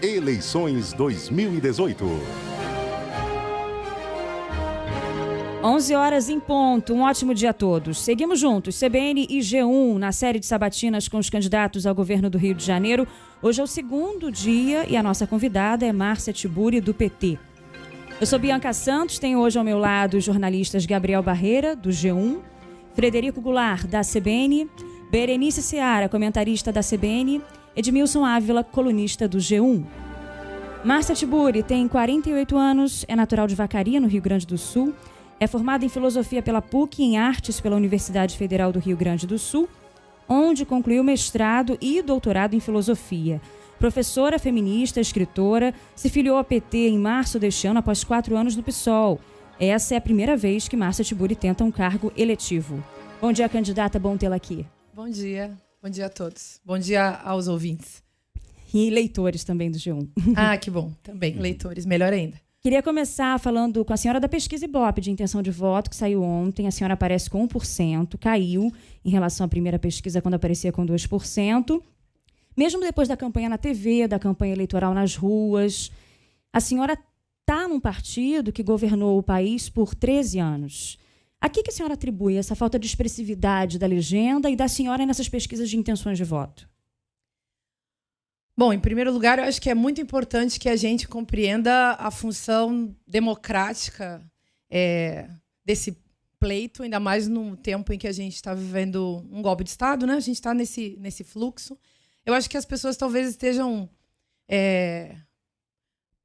Eleições 2018. 11 horas em ponto. Um ótimo dia a todos. Seguimos juntos, CBN e G1, na série de sabatinas com os candidatos ao governo do Rio de Janeiro. Hoje é o segundo dia e a nossa convidada é Márcia Tiburi, do PT. Eu sou Bianca Santos, tenho hoje ao meu lado os jornalistas Gabriel Barreira, do G1, Frederico Goulart, da CBN, Berenice Seara, comentarista da CBN, Edmilson Ávila, colunista do G1. Márcia Tiburi tem 48 anos, é natural de Vacaria, no Rio Grande do Sul, é formada em Filosofia pela PUC e em Artes pela Universidade Federal do Rio Grande do Sul, onde concluiu mestrado e doutorado em Filosofia. Professora feminista, escritora, se filiou ao PT em março deste ano após 4 anos no PSOL. Essa é a primeira vez que Márcia Tiburi tenta um cargo eletivo. Bom dia, candidata, bom tê-la aqui. Bom dia a todos. Bom dia aos ouvintes. E leitores também do G1. Ah, que bom, também, leitores, melhor ainda. Queria começar falando com a senhora da pesquisa Ibope de intenção de voto, que saiu ontem. A senhora aparece com 1%, caiu em relação à primeira pesquisa, quando aparecia com 2%. Mesmo depois da campanha na TV, da campanha eleitoral nas ruas, a senhora está num partido que governou o país por 13 anos. A que a senhora atribui essa falta de expressividade da legenda e da senhora nessas pesquisas de intenções de voto? Bom, em primeiro lugar, eu acho que é muito importante que a gente compreenda a função democrática desse pleito, ainda mais no tempo em que a gente está vivendo um golpe de Estado, né? A gente está nesse fluxo. Eu acho que as pessoas talvez estejam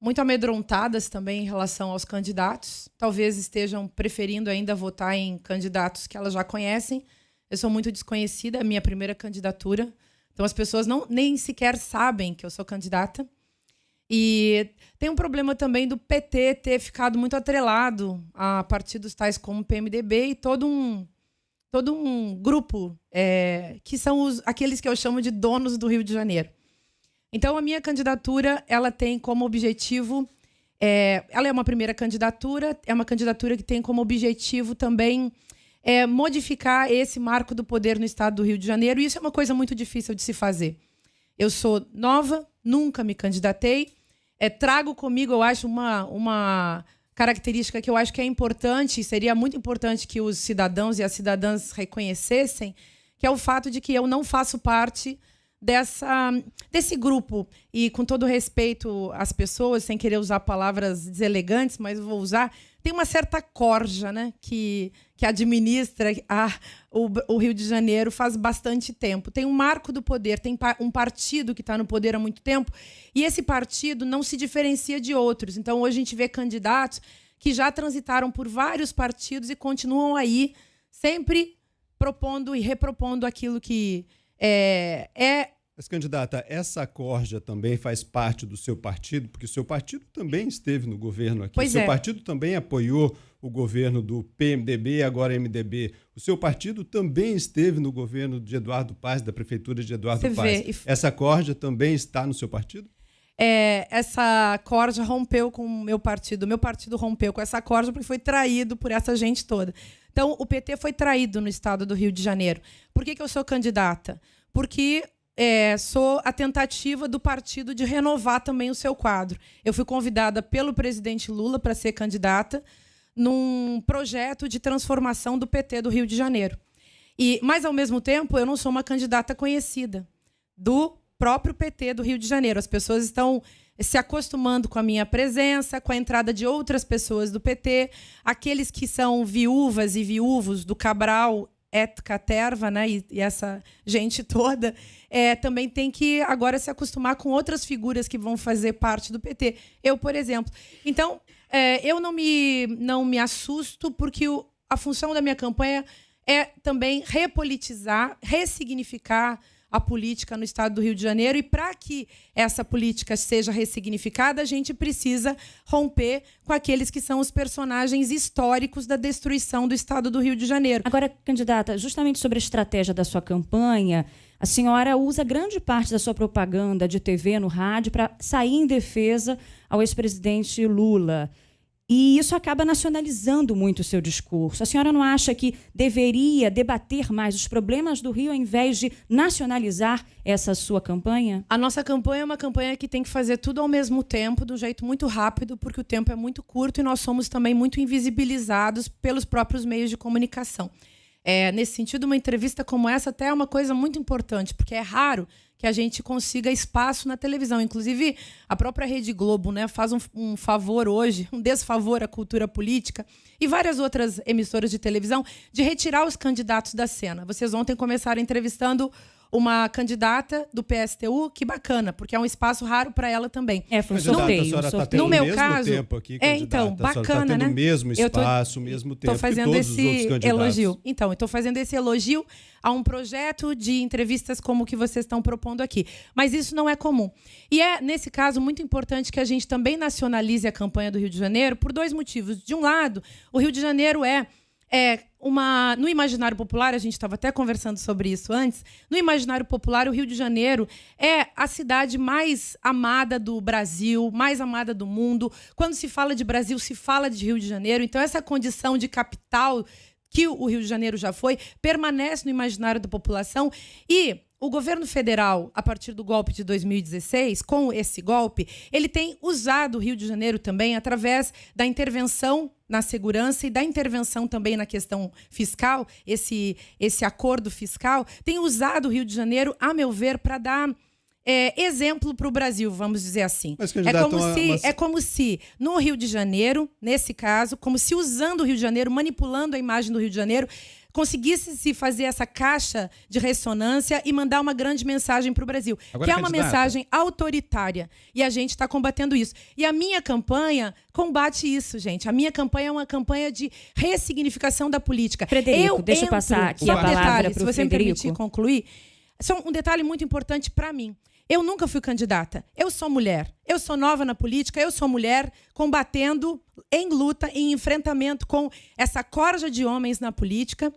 muito amedrontadas também em relação aos candidatos. Talvez estejam preferindo ainda votar em candidatos que elas já conhecem. Eu sou muito desconhecida, é a minha primeira candidatura. Então, as pessoas nem sequer sabem que eu sou candidata. E tem um problema também do PT ter ficado muito atrelado a partidos tais como o PMDB e todo um grupo que são aqueles que eu chamo de donos do Rio de Janeiro. Então, a minha candidatura ela tem como objetivo... ela é uma primeira candidatura, é uma candidatura que tem como objetivo também... modificar esse marco do poder no estado do Rio de Janeiro. E isso é uma coisa muito difícil de se fazer. Eu sou nova, nunca me candidatei. Trago comigo, eu acho, uma característica que eu acho que é importante, seria muito importante que os cidadãos e as cidadãs reconhecessem, que é o fato de que eu não faço parte desse grupo. E, com todo respeito às pessoas, sem querer usar palavras deselegantes, mas vou usar... Tem uma certa corja, né, que administra o Rio de Janeiro faz bastante tempo. Tem um marco do poder, tem um partido que está no poder há muito tempo, e esse partido não se diferencia de outros. Então, hoje a gente vê candidatos que já transitaram por vários partidos e continuam aí, sempre propondo e repropondo aquilo que Mas, candidata, essa corja também faz parte do seu partido, porque o seu partido também esteve no governo aqui. Pois o seu partido também apoiou o governo do PMDB, agora MDB. O seu partido também esteve no governo de Eduardo Paes, da prefeitura de Eduardo Paes. Essa corja também está no seu partido? Essa corja rompeu com o meu partido. O meu partido rompeu com essa corja porque foi traído por essa gente toda. Então, o PT foi traído no estado do Rio de Janeiro. Por que eu sou candidata? Porque... sou a tentativa do partido de renovar também o seu quadro. Eu fui convidada pelo presidente Lula para ser candidata num projeto de transformação do PT do Rio de Janeiro. Mas, ao mesmo tempo, eu não sou uma candidata conhecida do próprio PT do Rio de Janeiro. As pessoas estão se acostumando com a minha presença, com a entrada de outras pessoas do PT, aqueles que são viúvas e viúvos do Cabral, Caterva, né, e essa gente toda, também tem que agora se acostumar com outras figuras que vão fazer parte do PT. Eu, por exemplo. Então, eu não me assusto, porque a função da minha campanha é também repolitizar, ressignificar a política no estado do Rio de Janeiro. E, para que essa política seja ressignificada, a gente precisa romper com aqueles que são os personagens históricos da destruição do estado do Rio de Janeiro. Agora, candidata, justamente sobre a estratégia da sua campanha, a senhora usa grande parte da sua propaganda de TV no rádio para sair em defesa ao ex-presidente Lula. E isso acaba nacionalizando muito o seu discurso. A senhora não acha que deveria debater mais os problemas do Rio ao invés de nacionalizar essa sua campanha? A nossa campanha é uma campanha que tem que fazer tudo ao mesmo tempo, de um jeito muito rápido, porque o tempo é muito curto e nós somos também muito invisibilizados pelos próprios meios de comunicação. Nesse sentido, uma entrevista como essa até é uma coisa muito importante, porque é raro que a gente consiga espaço na televisão. Inclusive, a própria Rede Globo, né, faz um favor hoje, um desfavor à cultura política e várias outras emissoras de televisão de retirar os candidatos da cena. Vocês ontem começaram entrevistando uma candidata do PSTU, que bacana, porque é um espaço raro para ela também. Foi um sorteio. No meu caso, tempo aqui, então, bacana, né? O mesmo espaço, o mesmo tempo que todos os outros candidatos. Elogio. Então, eu estou fazendo esse elogio a um projeto de entrevistas como o que vocês estão propondo aqui. Mas isso não é comum. E é, nesse caso, muito importante que a gente também nacionalize a campanha do Rio de Janeiro por 2 motivos. De um lado, o Rio de Janeiro no imaginário popular, a gente estava até conversando sobre isso antes, no imaginário popular, o Rio de Janeiro é a cidade mais amada do Brasil, mais amada do mundo. Quando se fala de Brasil, se fala de Rio de Janeiro. Então, essa condição de capital que o Rio de Janeiro já foi, permanece no imaginário da população. E o governo federal, a partir do golpe de 2016, com esse golpe, ele tem usado o Rio de Janeiro também através da intervenção na segurança e da intervenção também na questão fiscal, esse acordo fiscal, tem usado o Rio de Janeiro, a meu ver, para dar exemplo para o Brasil, vamos dizer assim. É como se, no Rio de Janeiro, nesse caso, como se usando o Rio de Janeiro, manipulando a imagem do Rio de Janeiro, conseguisse se fazer essa caixa de ressonância e mandar uma grande mensagem para o Brasil, que é uma mensagem autoritária. E a gente está combatendo isso. E a minha campanha combate isso, gente. A minha campanha é uma campanha de ressignificação da política. Frederico, deixa eu passar aqui a palavra para o Frederico. Se você me permitir concluir, só um detalhe muito importante para mim. Eu nunca fui candidata. Eu sou mulher. Eu sou nova na política. Eu sou mulher combatendo em luta, em enfrentamento com essa corja de homens na política,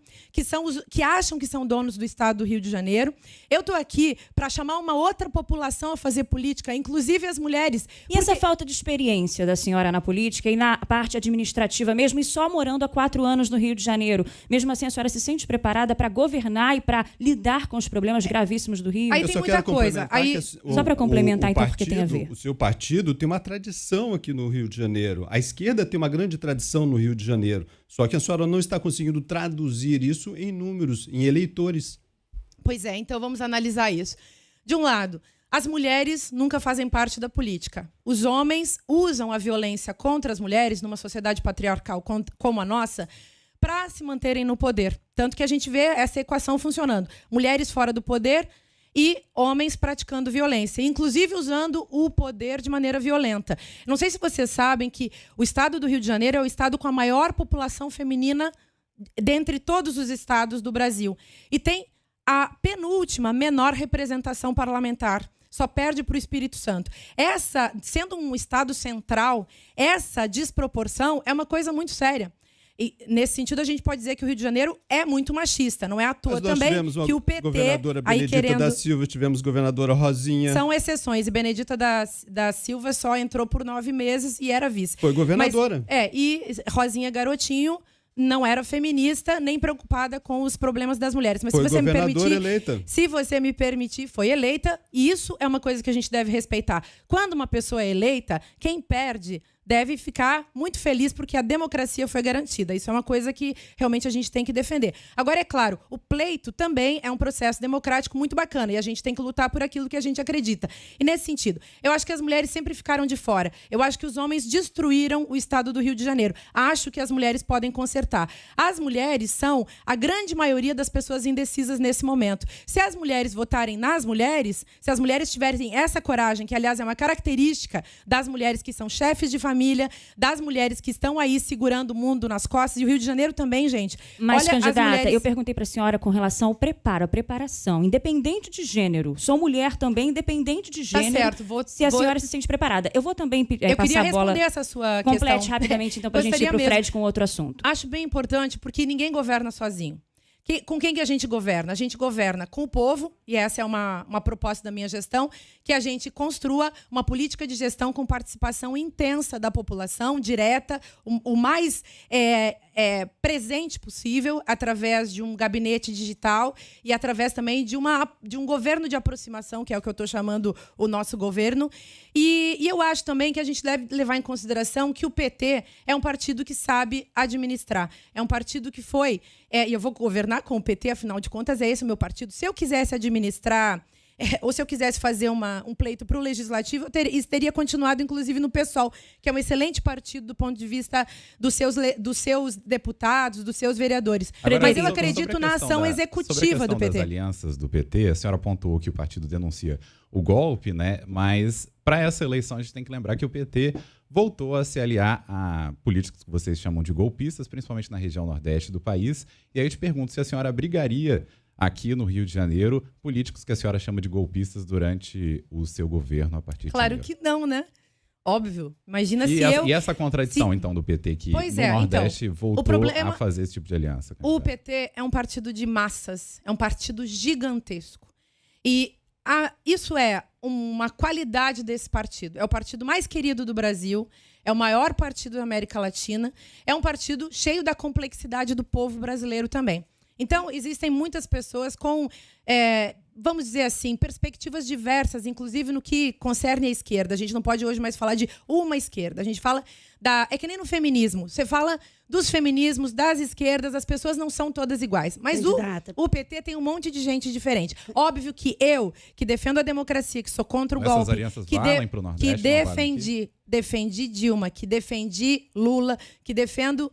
que acham que são donos do estado do Rio de Janeiro. Eu estou aqui para chamar uma outra população a fazer política, inclusive as mulheres. E essa falta de experiência da senhora na política e na parte administrativa mesmo, e só morando há 4 anos no Rio de Janeiro, mesmo assim a senhora se sente preparada para governar e para lidar com os problemas gravíssimos do Rio? Aí tem muita coisa. Só para complementar, então, porque tem a ver. O seu partido tem uma tradição aqui no Rio de Janeiro. A esquerda tem uma grande tradição no Rio de Janeiro. Só que a senhora não está conseguindo traduzir isso em números, em eleitores. Pois é, então vamos analisar isso. De um lado, as mulheres nunca fazem parte da política. Os homens usam a violência contra as mulheres numa sociedade patriarcal como a nossa para se manterem no poder. Tanto que a gente vê essa equação funcionando. Mulheres fora do poder e homens praticando violência, inclusive usando o poder de maneira violenta. Não sei se vocês sabem que o estado do Rio de Janeiro é o estado com a maior população feminina dentre todos os estados do Brasil. E tem a penúltima menor representação parlamentar. Só perde para o Espírito Santo. Sendo um estado central, essa desproporção é uma coisa muito séria. E, nesse sentido, a gente pode dizer que o Rio de Janeiro é muito machista. Não é à toa também que o PT... governadora Benedita da Silva, tivemos governadora Rosinha. São exceções. E Benedita da Silva só entrou por 9 meses e era vice. Foi governadora. E Rosinha Garotinho não era feminista nem preocupada com os problemas das mulheres. Mas foi eleita. Se você me permitir, foi eleita. E isso é uma coisa que a gente deve respeitar. Quando uma pessoa é eleita, quem perde deve ficar muito feliz porque a democracia foi garantida. Isso é uma coisa que realmente a gente tem que defender. Agora, é claro, o pleito também é um processo democrático muito bacana e a gente tem que lutar por aquilo que a gente acredita. E nesse sentido, eu acho que as mulheres sempre ficaram de fora. Eu acho que os homens destruíram o estado do Rio de Janeiro. Acho que as mulheres podem consertar. As mulheres são a grande maioria das pessoas indecisas nesse momento. Se as mulheres votarem nas mulheres, se as mulheres tiverem essa coragem, que aliás é uma característica das mulheres que são chefes de família, das mulheres que estão aí segurando o mundo nas costas, e o Rio de Janeiro também, gente. Mas, olha, candidata, eu perguntei para a senhora com relação ao a preparação, independente de gênero. Sou mulher também, independente de gênero. Tá certo. Se a senhora se sente preparada. Eu vou também passar a bola. Essa sua complete rapidamente, então, para a gente ir para o Fred com outro assunto. Acho bem importante, porque ninguém governa sozinho. Com quem que a gente governa? A gente governa com o povo, e essa é uma proposta da minha gestão, que a gente construa uma política de gestão com participação intensa da população, direta, o mais presente possível, através de um gabinete digital e através também de um governo de aproximação, que é o que eu estou chamando o nosso governo. E eu acho também que a gente deve levar em consideração que o PT é um partido que sabe administrar. É um partido que foi... e eu vou governar com o PT, afinal de contas, é esse o meu partido. Se eu quisesse administrar... ou se eu quisesse fazer um pleito para o Legislativo, isso teria continuado, inclusive, no PSOL, que é um excelente partido do ponto de vista dos seus deputados, dos seus vereadores. Agora, mas eu acredito na ação executiva do PT. Sobre as alianças do PT, a senhora pontuou que o partido denuncia o golpe, né? Mas para essa eleição a gente tem que lembrar que o PT voltou a se aliar a políticos que vocês chamam de golpistas, principalmente na região nordeste do país. E aí eu te pergunto se a senhora abrigaria aqui no Rio de Janeiro políticos que a senhora chama de golpistas durante o seu governo a partir de Claro janeiro. que não, né? Óbvio. Imagina E essa contradição, então, do PT, que no Nordeste voltou a fazer esse tipo de aliança? O PT é um partido de massas, é um partido gigantesco. E isso é uma qualidade desse partido. É o partido mais querido do Brasil, é o maior partido da América Latina, é um partido cheio da complexidade do povo brasileiro também. Então, existem muitas pessoas com, vamos dizer assim, perspectivas diversas, inclusive no que concerne a esquerda. A gente não pode hoje mais falar de uma esquerda. A gente fala é que nem no feminismo. Você fala dos feminismos, das esquerdas, as pessoas não são todas iguais. Mas o PT tem um monte de gente diferente. Óbvio que eu, que defendo a democracia, que sou contra o golpe, que defendi Dilma, que defendi Lula, que defendo...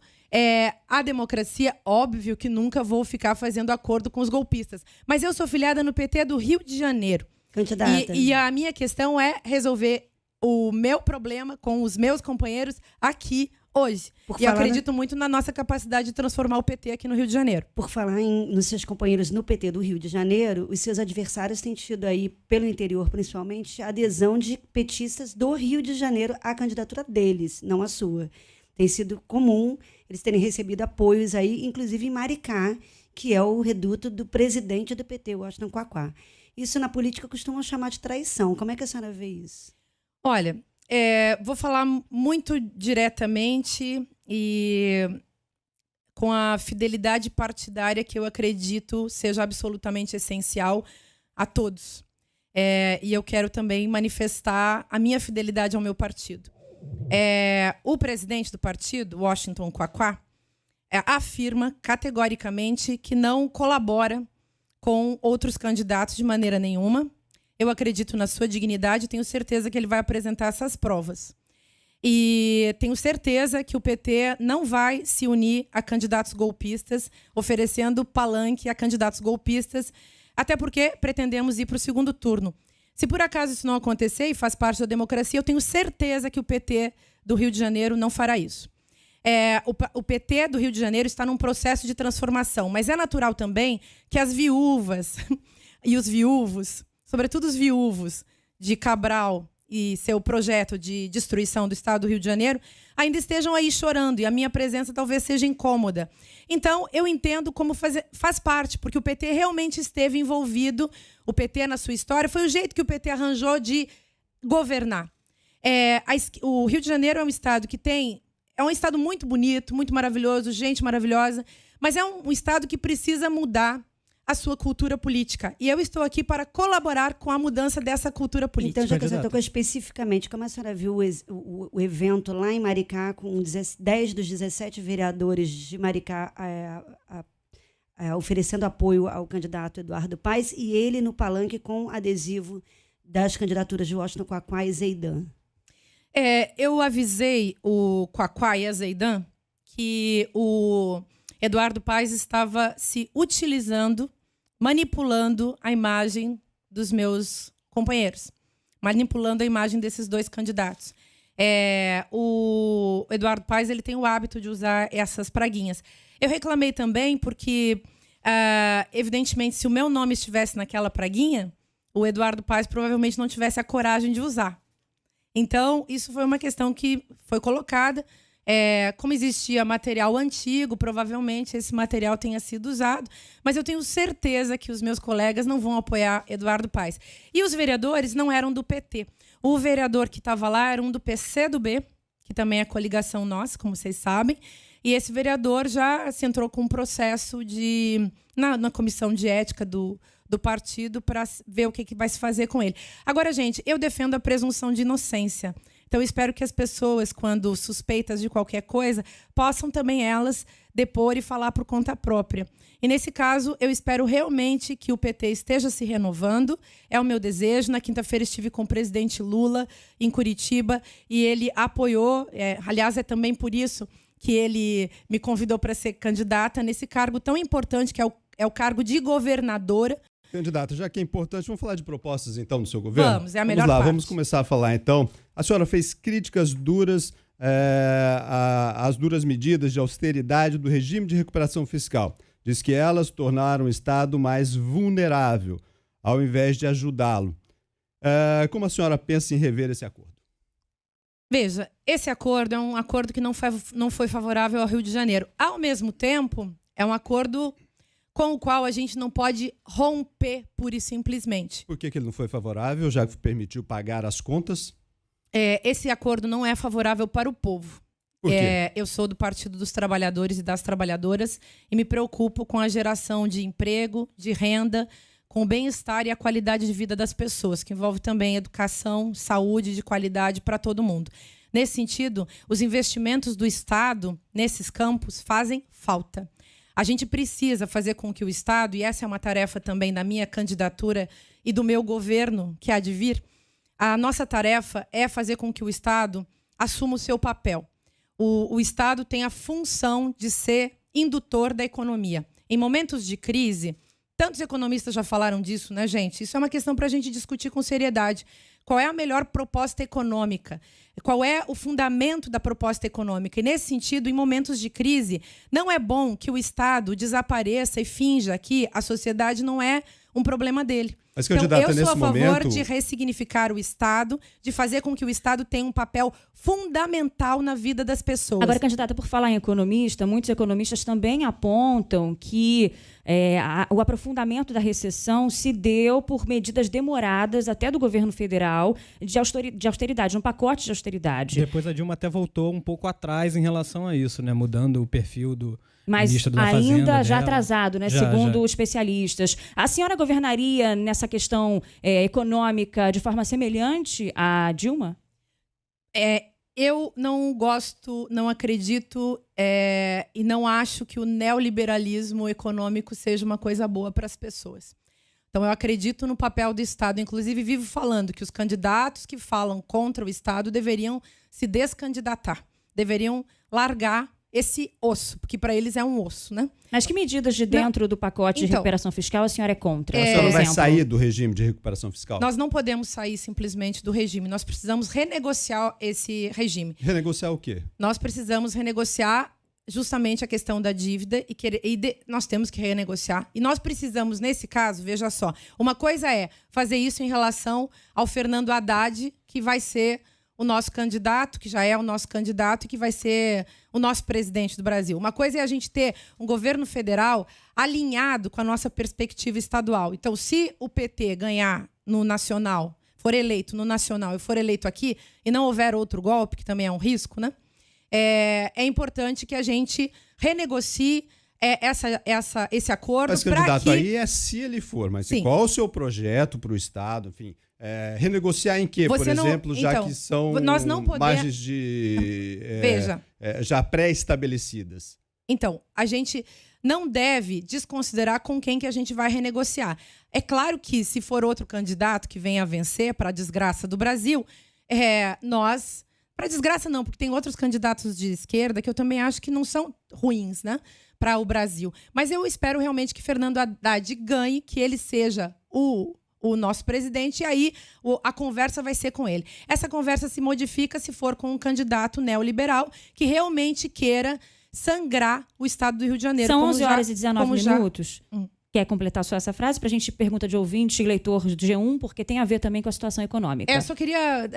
a democracia, óbvio que nunca vou ficar fazendo acordo com os golpistas. Mas eu sou filiada no PT do Rio de Janeiro. Candidata. E a minha questão é resolver o meu problema com os meus companheiros aqui hoje. E eu acredito muito na nossa capacidade de transformar o PT aqui no Rio de Janeiro. Por falar nos seus companheiros no PT do Rio de Janeiro, os seus adversários têm tido aí, pelo interior principalmente, a adesão de petistas do Rio de Janeiro à candidatura deles, não a sua. Tem sido comum eles terem recebido apoios aí, inclusive em Maricá, que é o reduto do presidente do PT, Washington Quaquá. Isso na política costumam chamar de traição. Como é que a senhora vê isso? Olha, vou falar muito diretamente e com a fidelidade partidária que eu acredito seja absolutamente essencial a todos. E eu quero também manifestar a minha fidelidade ao meu partido. O presidente do partido, Washington Quaquá, afirma categoricamente que não colabora com outros candidatos de maneira nenhuma. Eu acredito na sua dignidade e tenho certeza que ele vai apresentar essas provas. E tenho certeza que o PT não vai se unir a candidatos golpistas, oferecendo palanque a candidatos golpistas, até porque pretendemos ir para o segundo turno. Se por acaso isso não acontecer e faz parte da democracia, eu tenho certeza que o PT do Rio de Janeiro não fará isso. O PT do Rio de Janeiro está num processo de transformação, mas é natural também que as viúvas e os viúvos, sobretudo os viúvos de Cabral e seu projeto de destruição do Estado do Rio de Janeiro, ainda estejam aí chorando, e a minha presença talvez seja incômoda. Então, eu entendo como faz parte, porque o PT realmente esteve envolvido, o PT na sua história, foi o jeito que o PT arranjou de governar. O Rio de Janeiro é um estado que é um estado muito bonito, muito maravilhoso, gente maravilhosa, mas é um estado que precisa mudar a sua cultura política. E eu estou aqui para colaborar com a mudança dessa cultura política. Então, já que você tocou especificamente, como a senhora viu o evento lá em Maricá, com 10 dos 17 vereadores de Maricá oferecendo apoio ao candidato Eduardo Paes, e ele no palanque com adesivo das candidaturas de Washington Quaquá e Zeidan? Eu avisei o Quaquá e a Zeidan que o Eduardo Paes estava se utilizando, manipulando a imagem dos meus companheiros, manipulando a imagem desses dois candidatos. O Eduardo Paes ele tem o hábito de usar essas praguinhas. Eu reclamei também porque, evidentemente, se o meu nome estivesse naquela praguinha, o Eduardo Paes provavelmente não tivesse a coragem de usar. Então, isso foi uma questão que foi colocada. Como existia material antigo, provavelmente esse material tenha sido usado, mas eu tenho certeza que os meus colegas não vão apoiar Eduardo Paes. E os vereadores não eram do PT. O vereador que estava lá era um do PCdoB, que também é coligação nossa, como vocês sabem, e esse vereador já se entrou com um processo na comissão de ética do partido para ver o que vai se fazer com ele. Agora, gente, eu defendo a presunção de inocência. Então, eu espero que as pessoas, quando suspeitas de qualquer coisa, possam também elas depor e falar por conta própria. E, nesse caso, eu espero realmente que o PT esteja se renovando. É o meu desejo. Na quinta-feira estive com o presidente Lula em Curitiba e ele apoiou. Aliás, é também por isso que ele me convidou para ser candidata nesse cargo tão importante, que é o cargo de governadora. Candidata, já que é importante, vamos falar de propostas, então, do seu governo? Vamos, é a melhor parte. Vamos começar a falar, então. A senhora fez críticas duras às duras medidas de austeridade do regime de recuperação fiscal. Diz que elas tornaram o Estado mais vulnerável, ao invés de ajudá-lo. Como a senhora pensa em rever esse acordo? Veja, esse acordo é um acordo que não foi favorável ao Rio de Janeiro. Ao mesmo tempo, é um acordo com o qual a gente não pode romper pura e simplesmente. Por que ele não foi favorável, já que permitiu pagar as contas? Esse acordo não é favorável para o povo. Por quê? Eu sou do Partido dos Trabalhadores e das Trabalhadoras e me preocupo com a geração de emprego, de renda, com o bem-estar e a qualidade de vida das pessoas, que envolve também educação, saúde de qualidade para todo mundo. Nesse sentido, os investimentos do Estado nesses campos fazem falta. A gente precisa fazer com que o Estado, e essa é uma tarefa também da minha candidatura e do meu governo que há de vir, a nossa tarefa é fazer com que o Estado assuma o seu papel. O Estado tem a função de ser indutor da economia. Em momentos de crise, tantos economistas já falaram disso, né, gente? Isso é uma questão para a gente discutir com seriedade. Qual é a melhor proposta econômica? Qual é o fundamento da proposta econômica? E, nesse sentido, em momentos de crise, não é bom que o Estado desapareça e finja que a sociedade não é um problema dele. Mas, candidata, então, eu sou a favor momento de ressignificar o Estado, de fazer com que o Estado tenha um papel fundamental na vida das pessoas. Agora, candidata, por falar em economista, muitos economistas também apontam que o aprofundamento da recessão se deu por medidas demoradas até do governo federal de austeridade, um pacote de austeridade. Depois a Dilma até voltou um pouco atrás em relação a isso, né? Mudando o perfil do ministro da Mas Fazenda ainda já dela. Atrasado, né? Segundo especialistas. A senhora governaria nessa questão econômica de forma semelhante à Dilma? Eu não gosto, não acredito e não acho que o neoliberalismo econômico seja uma coisa boa para as pessoas. Então, eu acredito no papel do Estado. Inclusive, vivo falando que os candidatos que falam contra o Estado deveriam se descandidatar, deveriam largar esse osso, porque para eles é um osso, né? Mas que medidas de dentro do pacote de recuperação fiscal a senhora é contra? A senhora vai sair do regime de recuperação fiscal? Nós não podemos sair simplesmente do regime. Nós precisamos renegociar esse regime. Renegociar o quê? Nós precisamos renegociar justamente a questão da dívida nós temos que renegociar. E nós precisamos, nesse caso, veja só, uma coisa é fazer isso em relação ao Fernando Haddad, que vai ser o nosso candidato, que já é o nosso candidato e que vai ser o nosso presidente do Brasil. Uma coisa é a gente ter um governo federal alinhado com a nossa perspectiva estadual. Então, se o PT ganhar no nacional, for eleito no nacional e for eleito aqui, e não houver outro golpe, que também é um risco, né? É importante que a gente renegocie esse acordo. Mas, candidato, aí é se ele for, mas sim, qual o seu projeto para o Estado, enfim... renegociar em quê, por exemplo, já que são margens de já pré-estabelecidas? Então, a gente não deve desconsiderar com quem que a gente vai renegociar. É claro que, se for outro candidato que venha a vencer, para a desgraça do Brasil, nós... Para a desgraça não, porque tem outros candidatos de esquerda que eu também acho que não são ruins, né, para o Brasil. Mas eu espero realmente que Fernando Haddad ganhe, que ele seja o nosso presidente, e aí a conversa vai ser com ele. Essa conversa se modifica se for com um candidato neoliberal que realmente queira sangrar o Estado do Rio de Janeiro. São 11 horas e 19 minutos. Quer completar só essa frase para a gente pergunta de ouvinte e leitor de G1, porque tem a ver também com a situação econômica. Eu só queria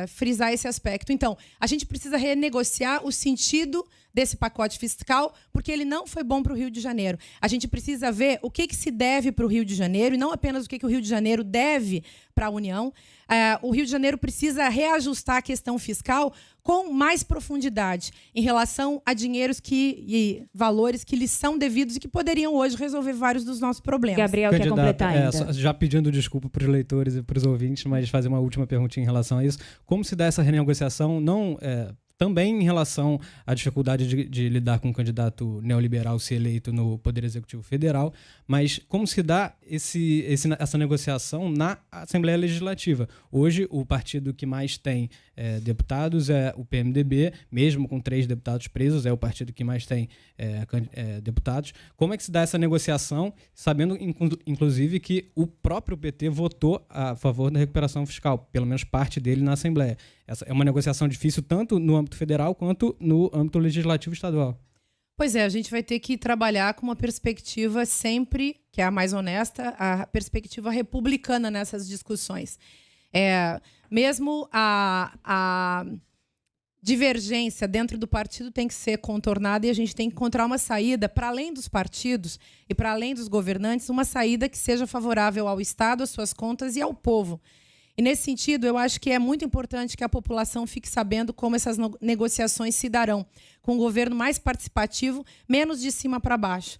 frisar esse aspecto. Então, a gente precisa renegociar o sentido desse pacote fiscal, porque ele não foi bom para o Rio de Janeiro. A gente precisa ver o que se deve para o Rio de Janeiro e não apenas o que o Rio de Janeiro deve para a União. O Rio de Janeiro precisa reajustar a questão fiscal com mais profundidade em relação a dinheiros e valores que lhes são devidos e que poderiam hoje resolver vários dos nossos problemas. Gabriel, quer completar ainda? Já pedindo desculpa para os leitores e para os ouvintes, mas fazer uma última perguntinha em relação a isso. Como se dá essa renegociação, também em relação à dificuldade de lidar com um candidato neoliberal ser eleito no Poder Executivo Federal, mas como se dá essa negociação na Assembleia Legislativa? Hoje, o partido que mais tem deputados é o PMDB, mesmo com 3 deputados presos, é o partido que mais tem deputados. Como é que se dá essa negociação, sabendo, inclusive, que o próprio PT votou a favor da recuperação fiscal, pelo menos parte dele na Assembleia? Essa é uma negociação difícil tanto no âmbito federal quanto no âmbito legislativo estadual. Pois é, a gente vai ter que trabalhar com uma perspectiva sempre, que é a mais honesta, a perspectiva republicana nessas discussões. Mesmo a divergência dentro do partido tem que ser contornada e a gente tem que encontrar uma saída, para além dos partidos e para além dos governantes, uma saída que seja favorável ao Estado, às suas contas e ao povo. E, nesse sentido, eu acho que é muito importante que a população fique sabendo como essas negociações se darão, com um governo mais participativo, menos de cima para baixo.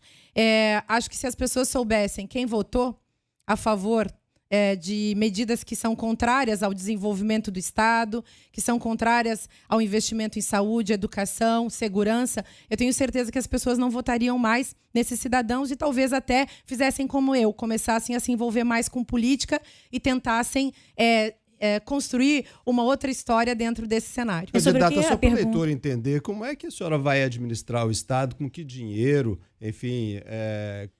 Acho que se as pessoas soubessem quem votou a favor de medidas que são contrárias ao desenvolvimento do Estado, que são contrárias ao investimento em saúde, educação, segurança, eu tenho certeza que as pessoas não votariam mais nesses cidadãos e talvez até fizessem como eu, começassem a se envolver mais com política e tentassem construir uma outra história dentro desse cenário. Candidata, só para o eleitor entender, como é que a senhora vai administrar o Estado, com que dinheiro, enfim,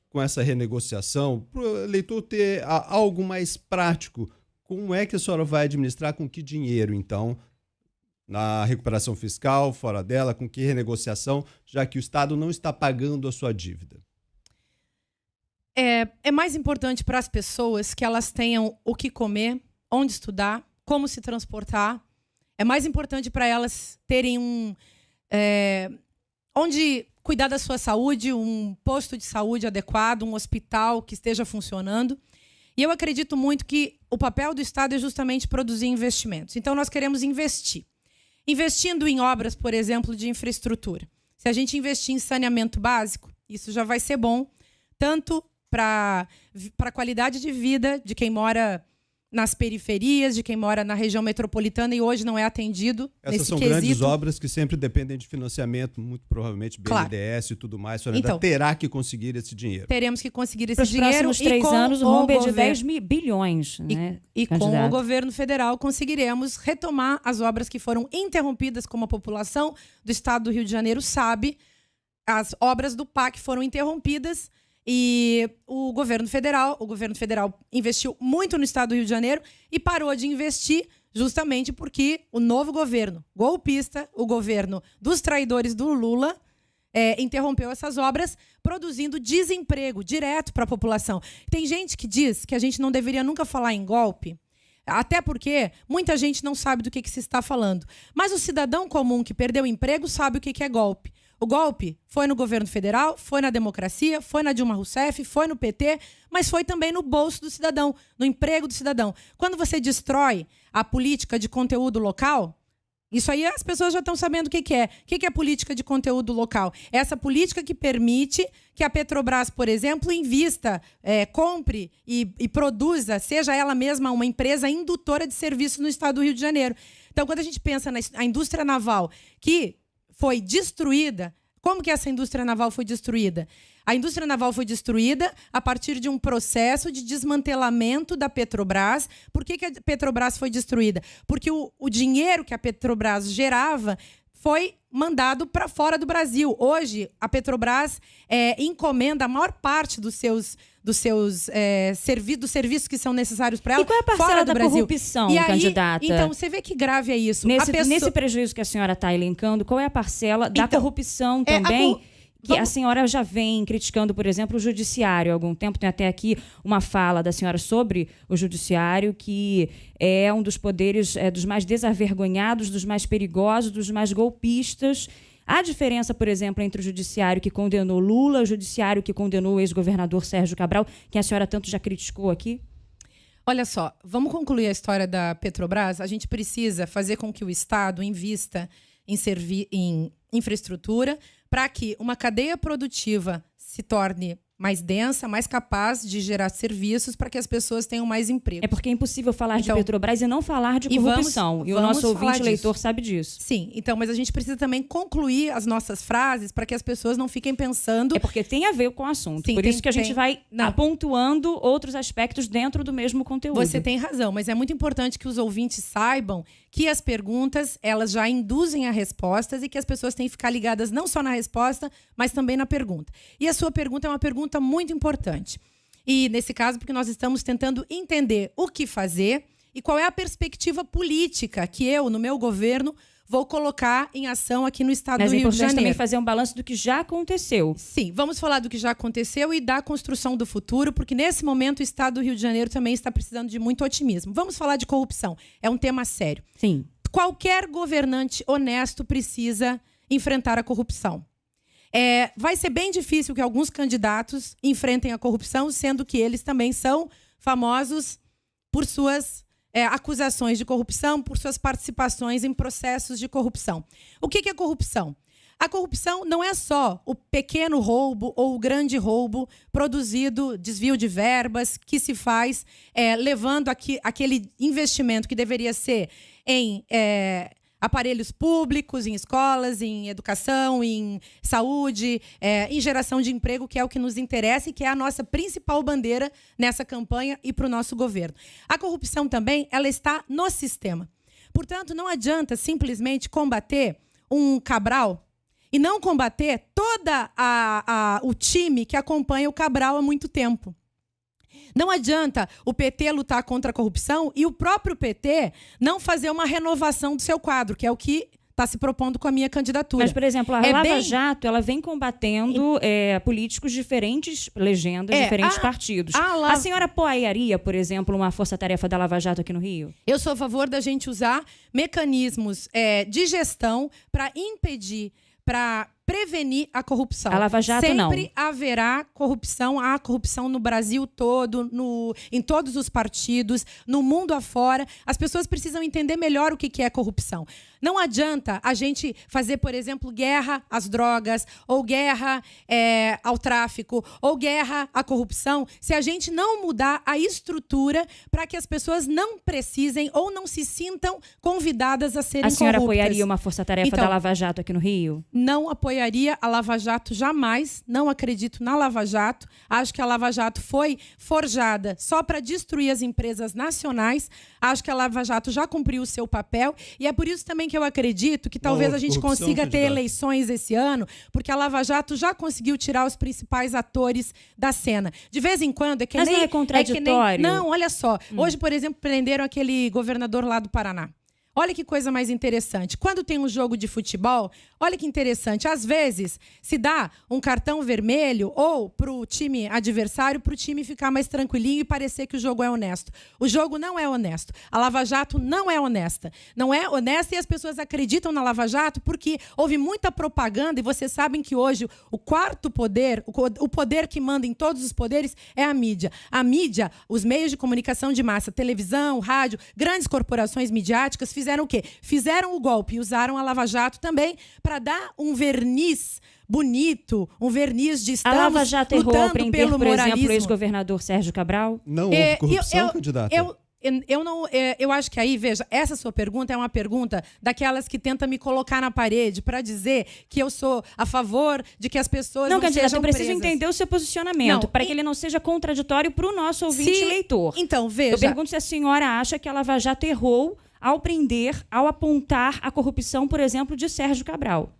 com essa renegociação, para o eleitor ter algo mais prático, como é que a senhora vai administrar, com que dinheiro, então, na recuperação fiscal, fora dela, com que renegociação, já que o Estado não está pagando a sua dívida? É mais importante para as pessoas que elas tenham o que comer, onde estudar, como se transportar. É mais importante para elas terem onde cuidar da sua saúde, um posto de saúde adequado, um hospital que esteja funcionando. E eu acredito muito que o papel do Estado é justamente produzir investimentos. Então, nós queremos investir. Investindo em obras, por exemplo, de infraestrutura. Se a gente investir em saneamento básico, isso já vai ser bom, tanto para a qualidade de vida de quem mora nas periferias, de quem mora na região metropolitana e hoje não é atendido nesse quesito. Essas são grandes obras que sempre dependem de financiamento, muito provavelmente BNDES e tudo mais. A senhora ainda terá que conseguir esse dinheiro. Teremos que conseguir esse dinheiro. Nos próximos 3 anos, o rombo é de 10 bilhões. Né, e com o governo federal conseguiremos retomar as obras que foram interrompidas, como a população do estado do Rio de Janeiro sabe. As obras do PAC foram interrompidas. E o governo federal investiu muito no estado do Rio de Janeiro e parou de investir justamente porque o novo governo golpista, o governo dos traidores do Lula, interrompeu essas obras, produzindo desemprego direto para a população. Tem gente que diz que a gente não deveria nunca falar em golpe, até porque muita gente não sabe do que se está falando. Mas o cidadão comum que perdeu o emprego sabe o que é golpe. O golpe foi no governo federal, foi na democracia, foi na Dilma Rousseff, foi no PT, mas foi também no bolso do cidadão, no emprego do cidadão. Quando você destrói a política de conteúdo local, isso aí as pessoas já estão sabendo o que é. O que é política de conteúdo local? É essa política que permite que a Petrobras, por exemplo, invista, compre e produza, seja ela mesma uma empresa indutora de serviços no estado do Rio de Janeiro. Então, quando a gente pensa na indústria naval, que foi destruída. Como que essa indústria naval foi destruída? A indústria naval foi destruída a partir de um processo de desmantelamento da Petrobras. Por que a Petrobras foi destruída? Porque o dinheiro que a Petrobras gerava foi mandado para fora do Brasil. Hoje, a Petrobras encomenda a maior parte dos serviços que são necessários para ela fora do Brasil. E qual é a parcela da corrupção, candidata? Então, você vê que grave é isso. Nesse prejuízo que a senhora está elencando, qual é a parcela da corrupção também Que a senhora já vem criticando, por exemplo, o judiciário há algum tempo. Tem até aqui uma fala da senhora sobre o judiciário, que é um dos poderes dos mais desavergonhados, dos mais perigosos, dos mais golpistas. Há diferença, por exemplo, entre o judiciário que condenou Lula e o judiciário que condenou o ex-governador Sérgio Cabral, que a senhora tanto já criticou aqui? Olha só, vamos concluir a história da Petrobras. A gente precisa fazer com que o Estado invista em infraestrutura para que uma cadeia produtiva se torne mais densa, mais capaz de gerar serviços para que as pessoas tenham mais emprego. É porque é impossível falar de Petrobras e não falar de corrupção. E o nosso ouvinte leitor sabe disso. Sim, então, mas a gente precisa também concluir as nossas frases para que as pessoas não fiquem pensando... É porque tem a ver com o assunto. Sim, por isso que a gente vai pontuando outros aspectos dentro do mesmo conteúdo. Você tem razão, mas é muito importante que os ouvintes saibam que as perguntas, elas já induzem a respostas e que as pessoas têm que ficar ligadas não só na resposta, mas também na pergunta. E a sua pergunta é uma pergunta muito importante. E, nesse caso, porque nós estamos tentando entender o que fazer e qual é a perspectiva política que eu, no meu governo, vou colocar em ação aqui no estado do Rio de Janeiro. Mas é importante também fazer um balanço do que já aconteceu. Sim, vamos falar do que já aconteceu e da construção do futuro, porque nesse momento o estado do Rio de Janeiro também está precisando de muito otimismo. Vamos falar de corrupção. É um tema sério. Sim. Qualquer governante honesto precisa enfrentar a corrupção. Vai ser bem difícil que alguns candidatos enfrentem a corrupção, sendo que eles também são famosos por suas acusações de corrupção, por suas participações em processos de corrupção. O que é corrupção? A corrupção não é só o pequeno roubo ou o grande roubo produzido, desvio de verbas, que se faz levando aquele investimento que deveria ser em aparelhos públicos, em escolas, em educação, em saúde, em geração de emprego, que é o que nos interessa e que é a nossa principal bandeira nessa campanha e para o nosso governo. A corrupção também, ela está no sistema. Portanto, não adianta simplesmente combater um Cabral e não combater toda o time que acompanha o Cabral há muito tempo. Não adianta o PT lutar contra a corrupção e o próprio PT não fazer uma renovação do seu quadro, que é o que está se propondo com a minha candidatura. Mas, por exemplo, a Lava Jato, ela vem combatendo políticos de diferentes legendas, diferentes partidos. A senhora apoiaria, por exemplo, uma força-tarefa da Lava Jato aqui no Rio? Eu sou a favor da gente usar mecanismos de gestão para impedir, para prevenir a corrupção. A Lava Jato não. Sempre haverá corrupção, há corrupção no Brasil todo, em todos os partidos, no mundo afora. As pessoas precisam entender melhor o que é corrupção. Não adianta a gente fazer, por exemplo, guerra às drogas, ou guerra ao tráfico, ou guerra à corrupção, se a gente não mudar a estrutura para que as pessoas não precisem ou não se sintam convidadas a serem corruptas. A senhora apoiaria uma força-tarefa da Lava Jato aqui no Rio? Não apoiaria a Lava Jato jamais. Não acredito na Lava Jato. Acho que a Lava Jato foi forjada só para destruir as empresas nacionais. Acho que a Lava Jato já cumpriu o seu papel. E é por isso também que eu acredito que talvez a gente consiga ter eleições esse ano, porque a Lava Jato já conseguiu tirar os principais atores da cena. De vez em quando, Mas não é contraditório? Não, olha só. Hoje, por exemplo, prenderam aquele governador lá do Paraná. Olha que coisa mais interessante. Quando tem um jogo de futebol, olha que interessante. Às vezes, se dá um cartão vermelho ou para o time adversário, para o time ficar mais tranquilinho e parecer que o jogo é honesto. O jogo não é honesto. A Lava Jato não é honesta. Não é honesta e as pessoas acreditam na Lava Jato porque houve muita propaganda e vocês sabem que hoje o quarto poder, o poder que manda em todos os poderes é a mídia. A mídia, os meios de comunicação de massa, televisão, rádio, grandes corporações midiáticas fizeram o quê? Fizeram o golpe e usaram a Lava Jato também para dar um verniz bonito, um verniz de estamos a Lava Jato errou ao prender, por moralismo. exemplo, o ex-governador Sérgio Cabral? Não houve corrupção, candidata? Eu acho que aí, veja, essa sua pergunta é uma pergunta daquelas que tenta me colocar na parede para dizer que eu sou a favor de que as pessoas não sejam presas. Eu preciso entender o seu posicionamento, para que ele não seja contraditório para o nosso ouvinte leitor. Então, veja... Eu pergunto se a senhora acha que a Lava Jato errou ao prender, ao apontar a corrupção, por exemplo, de Sérgio Cabral.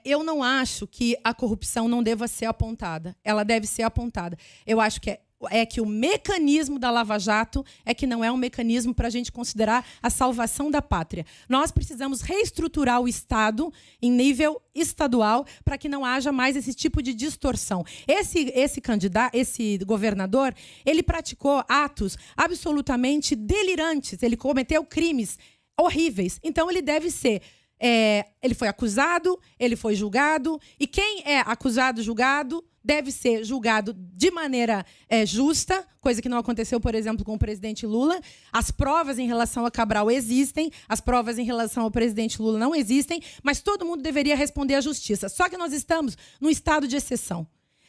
Eu não acho que a corrupção não deva ser apontada. Ela deve ser apontada. Eu acho que é é que o mecanismo da Lava Jato é que não é um mecanismo para a gente considerar a salvação da pátria. Nós precisamos reestruturar o Estado em nível estadual para que não haja mais esse tipo de distorção. Esse governador, ele praticou atos absolutamente delirantes, ele cometeu crimes horríveis. Então, ele deve ser... ele foi acusado, ele foi julgado, e quem é acusado, julgado, deve ser julgado de maneira justa, coisa que não aconteceu, por exemplo, com o presidente Lula. As provas em relação a Cabral existem, as provas em relação ao presidente Lula não existem, mas todo mundo deveria responder à justiça. Só que nós estamos num estado de exceção.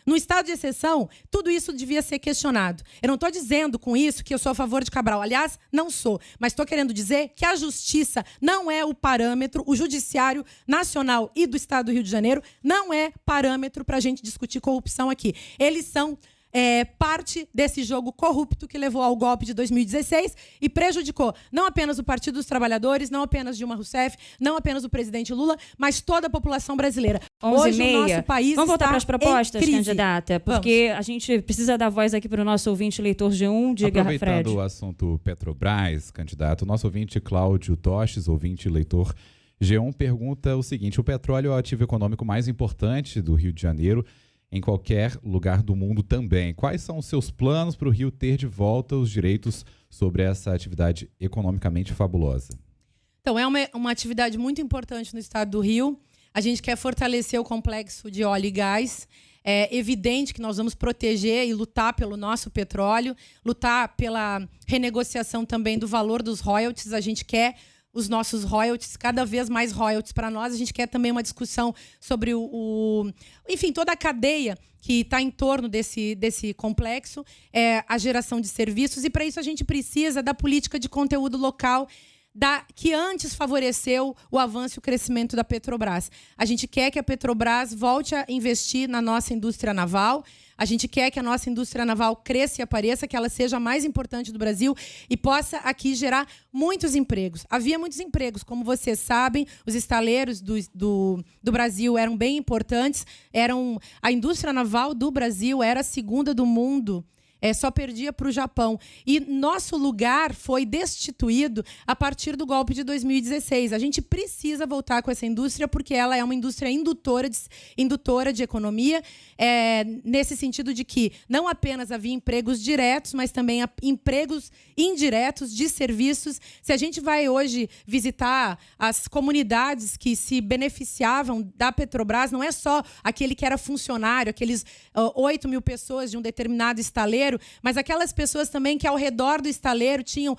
No estado de exceção, tudo isso devia ser questionado. Eu não estou dizendo com isso que eu sou a favor de Cabral. Aliás, não sou. Mas estou querendo dizer que a justiça não é o parâmetro, o judiciário nacional e do estado do Rio de Janeiro não é parâmetro para a gente discutir corrupção aqui. Eles são parte desse jogo corrupto que levou ao golpe de 2016 e prejudicou não apenas o Partido dos Trabalhadores, não apenas Dilma Rousseff, não apenas o presidente Lula, mas toda a população brasileira. 11h30. Hoje o nosso país Vamos voltar está para as propostas, em crise. candidata? Porque a gente precisa dar voz aqui para o nosso ouvinte leitor G1. Diga, Fred. Aproveitando o assunto Petrobras, candidato, o nosso ouvinte Cláudio Toches, ouvinte leitor G1, pergunta o seguinte: o petróleo é o ativo econômico mais importante do Rio de Janeiro, em qualquer lugar do mundo também. Quais são os seus planos para o Rio ter de volta os direitos sobre essa atividade economicamente fabulosa? Então, é uma atividade muito importante no estado do Rio. A gente quer fortalecer o complexo de óleo e gás. É evidente que nós vamos proteger e lutar pelo nosso petróleo, lutar pela renegociação também do valor dos royalties. A gente quer os nossos royalties, cada vez mais royalties para nós. A gente quer também uma discussão sobre enfim, toda a cadeia que está em torno desse complexo, a geração de serviços, e para isso a gente precisa da política de conteúdo local que antes favoreceu o avanço e o crescimento da Petrobras. A gente quer que a Petrobras volte a investir na nossa indústria naval. A gente quer que a nossa indústria naval cresça e apareça, que ela seja a mais importante do Brasil e possa aqui gerar muitos empregos. Havia muitos empregos, como vocês sabem, os estaleiros do Brasil eram bem importantes. A indústria naval do Brasil era a segunda do mundo. Só perdia para o Japão. E nosso lugar foi destituído a partir do golpe de 2016. A gente precisa voltar com essa indústria porque ela é uma indústria indutora de economia, nesse sentido de que não apenas havia empregos diretos, mas também empregos indiretos de serviços. Se a gente vai hoje visitar as comunidades que se beneficiavam da Petrobras, não é só aquele que era funcionário, aqueles 8 mil pessoas de um determinado estaleiro, mas aquelas pessoas também que ao redor do estaleiro tinham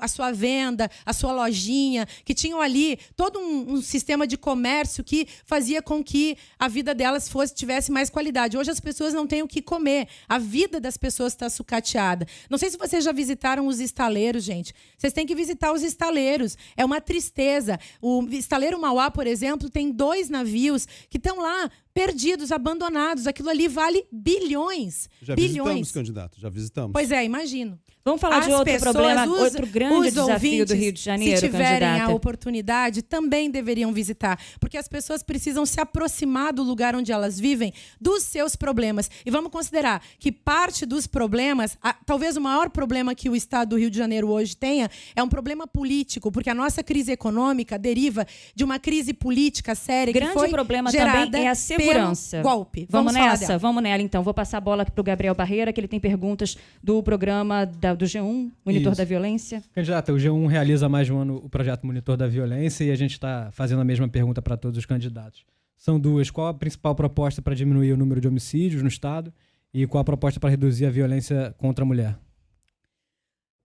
a sua venda, a sua lojinha, que tinham ali todo um sistema de comércio que fazia com que a vida delas tivesse mais qualidade. Hoje as pessoas não têm o que comer. A vida das pessoas está sucateada. Não sei se vocês já visitaram os estaleiros, gente. Vocês têm que visitar os estaleiros. É uma tristeza. O estaleiro Mauá, por exemplo, tem 2 navios que estão lá perdidos, abandonados. Aquilo ali vale bilhões. Já visitamos, candidato, já visitamos. Pois imagino. Vamos falar de outro problema, outro grande desafio do Rio de Janeiro, se tiverem candidata. a oportunidade, também deveriam visitar, porque as pessoas precisam se aproximar do lugar onde elas vivem, dos seus problemas. E vamos considerar que parte dos problemas, talvez o maior problema que o estado do Rio de Janeiro hoje tenha, é um problema político, porque a nossa crise econômica deriva de uma crise política séria que foi grande problema também é a segurança. Golpe. Vamos nessa? Vamos nela, então. Vou passar a bola aqui para o Gabriel Barreira, que ele tem perguntas do programa do G1, Monitor da Violência. Candidata, o G1 realiza há mais de um ano o projeto Monitor da Violência e a gente está fazendo a mesma pergunta para todos os candidatos. São duas. Qual a principal proposta para diminuir o número de homicídios no Estado e qual a proposta para reduzir a violência contra a mulher?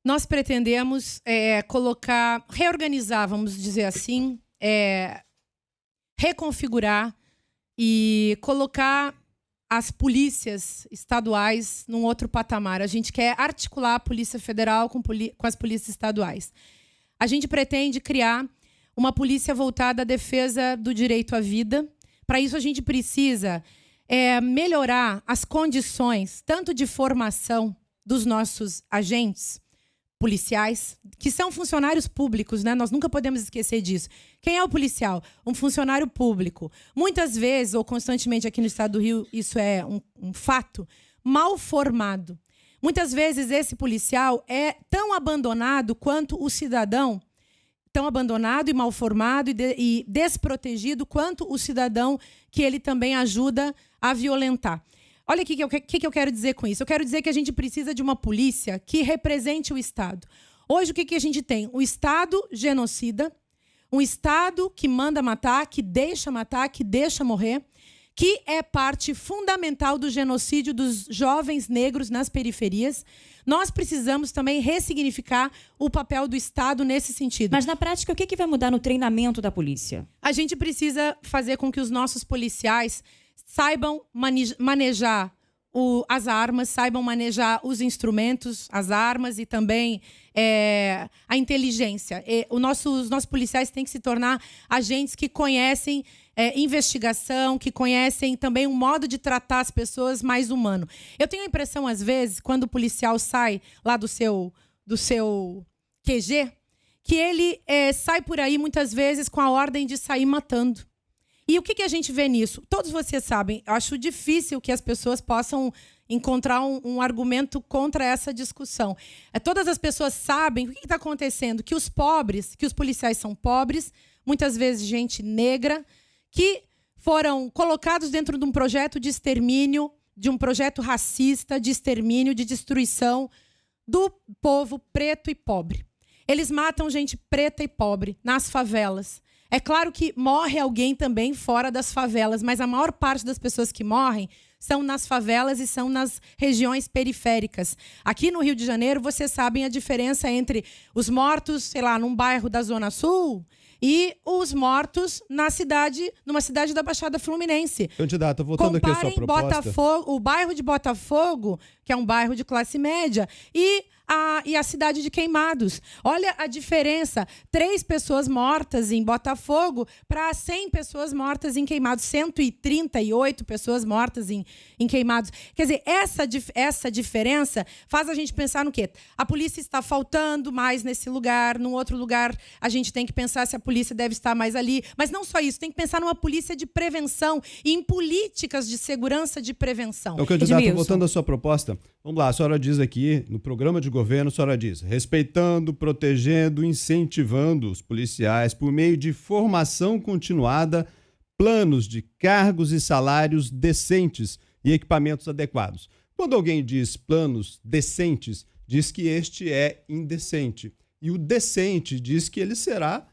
Nós pretendemos reorganizar, vamos dizer assim, reconfigurar e colocar as polícias estaduais num outro patamar. A gente quer articular a Polícia Federal com as polícias estaduais. A gente pretende criar uma polícia voltada à defesa do direito à vida. Para isso, a gente precisa melhorar as condições, tanto de formação dos nossos agentes policiais, que são funcionários públicos, né? Nós nunca podemos esquecer disso. Quem é o policial? Um funcionário público. Muitas vezes, ou constantemente aqui no estado do Rio, isso é um fato, mal formado. Muitas vezes esse policial é tão abandonado quanto o cidadão, tão abandonado e mal formado e desprotegido quanto o cidadão que ele também ajuda a violentar. Olha aqui o que eu quero dizer com isso. Eu quero dizer que a gente precisa de uma polícia que represente o Estado. Hoje, o que a gente tem? Um Estado genocida, um Estado que manda matar, que deixa morrer, que é parte fundamental do genocídio dos jovens negros nas periferias. Nós precisamos também ressignificar o papel do Estado nesse sentido. Mas, na prática, o que vai mudar no treinamento da polícia? A gente precisa fazer com que os nossos policiais saibam manejar as armas, saibam manejar os instrumentos, as armas e também a inteligência. Os nossos policiais têm que se tornar agentes que conhecem investigação, que conhecem também um modo de tratar as pessoas mais humano. Eu tenho a impressão, às vezes, quando o policial sai lá do seu QG, que ele sai por aí, muitas vezes, com a ordem de sair matando. E o que a gente vê nisso? Todos vocês sabem, eu acho difícil que as pessoas possam encontrar um argumento contra essa discussão. Todas as pessoas sabem o que está acontecendo, que os policiais são pobres, muitas vezes gente negra, que foram colocados dentro de um projeto de extermínio, de um projeto racista, de extermínio, de destruição do povo preto e pobre. Eles matam gente preta e pobre nas favelas. É claro que morre alguém também fora das favelas, mas a maior parte das pessoas que morrem são nas favelas e são nas regiões periféricas. Aqui no Rio de Janeiro, vocês sabem a diferença entre os mortos, sei lá, num bairro da Zona Sul e os mortos numa cidade da Baixada Fluminense. Candidata, voltando aqui à sua proposta. O bairro de Botafogo, que é um bairro de classe média, e a cidade de Queimados. Olha a diferença. 3 pessoas mortas em Botafogo para 100 pessoas mortas em Queimados. 138 pessoas mortas em Queimados. Quer dizer, essa diferença faz a gente pensar no quê? A polícia está faltando mais nesse lugar, num outro lugar a gente tem que pensar se a polícia deve estar mais ali. Mas não só isso, tem que pensar numa polícia de prevenção e em políticas de segurança de prevenção. Então, candidato, voltando à sua proposta, vamos lá, a senhora diz aqui, no programa de governo, a senhora diz, respeitando, protegendo, incentivando os policiais por meio de formação continuada, planos de cargos e salários decentes e equipamentos adequados. Quando alguém diz planos decentes, diz que este é indecente. E o decente diz que ele será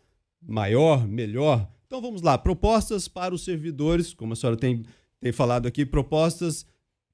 maior, melhor. Então vamos lá, propostas para os servidores, como a senhora tem falado aqui, propostas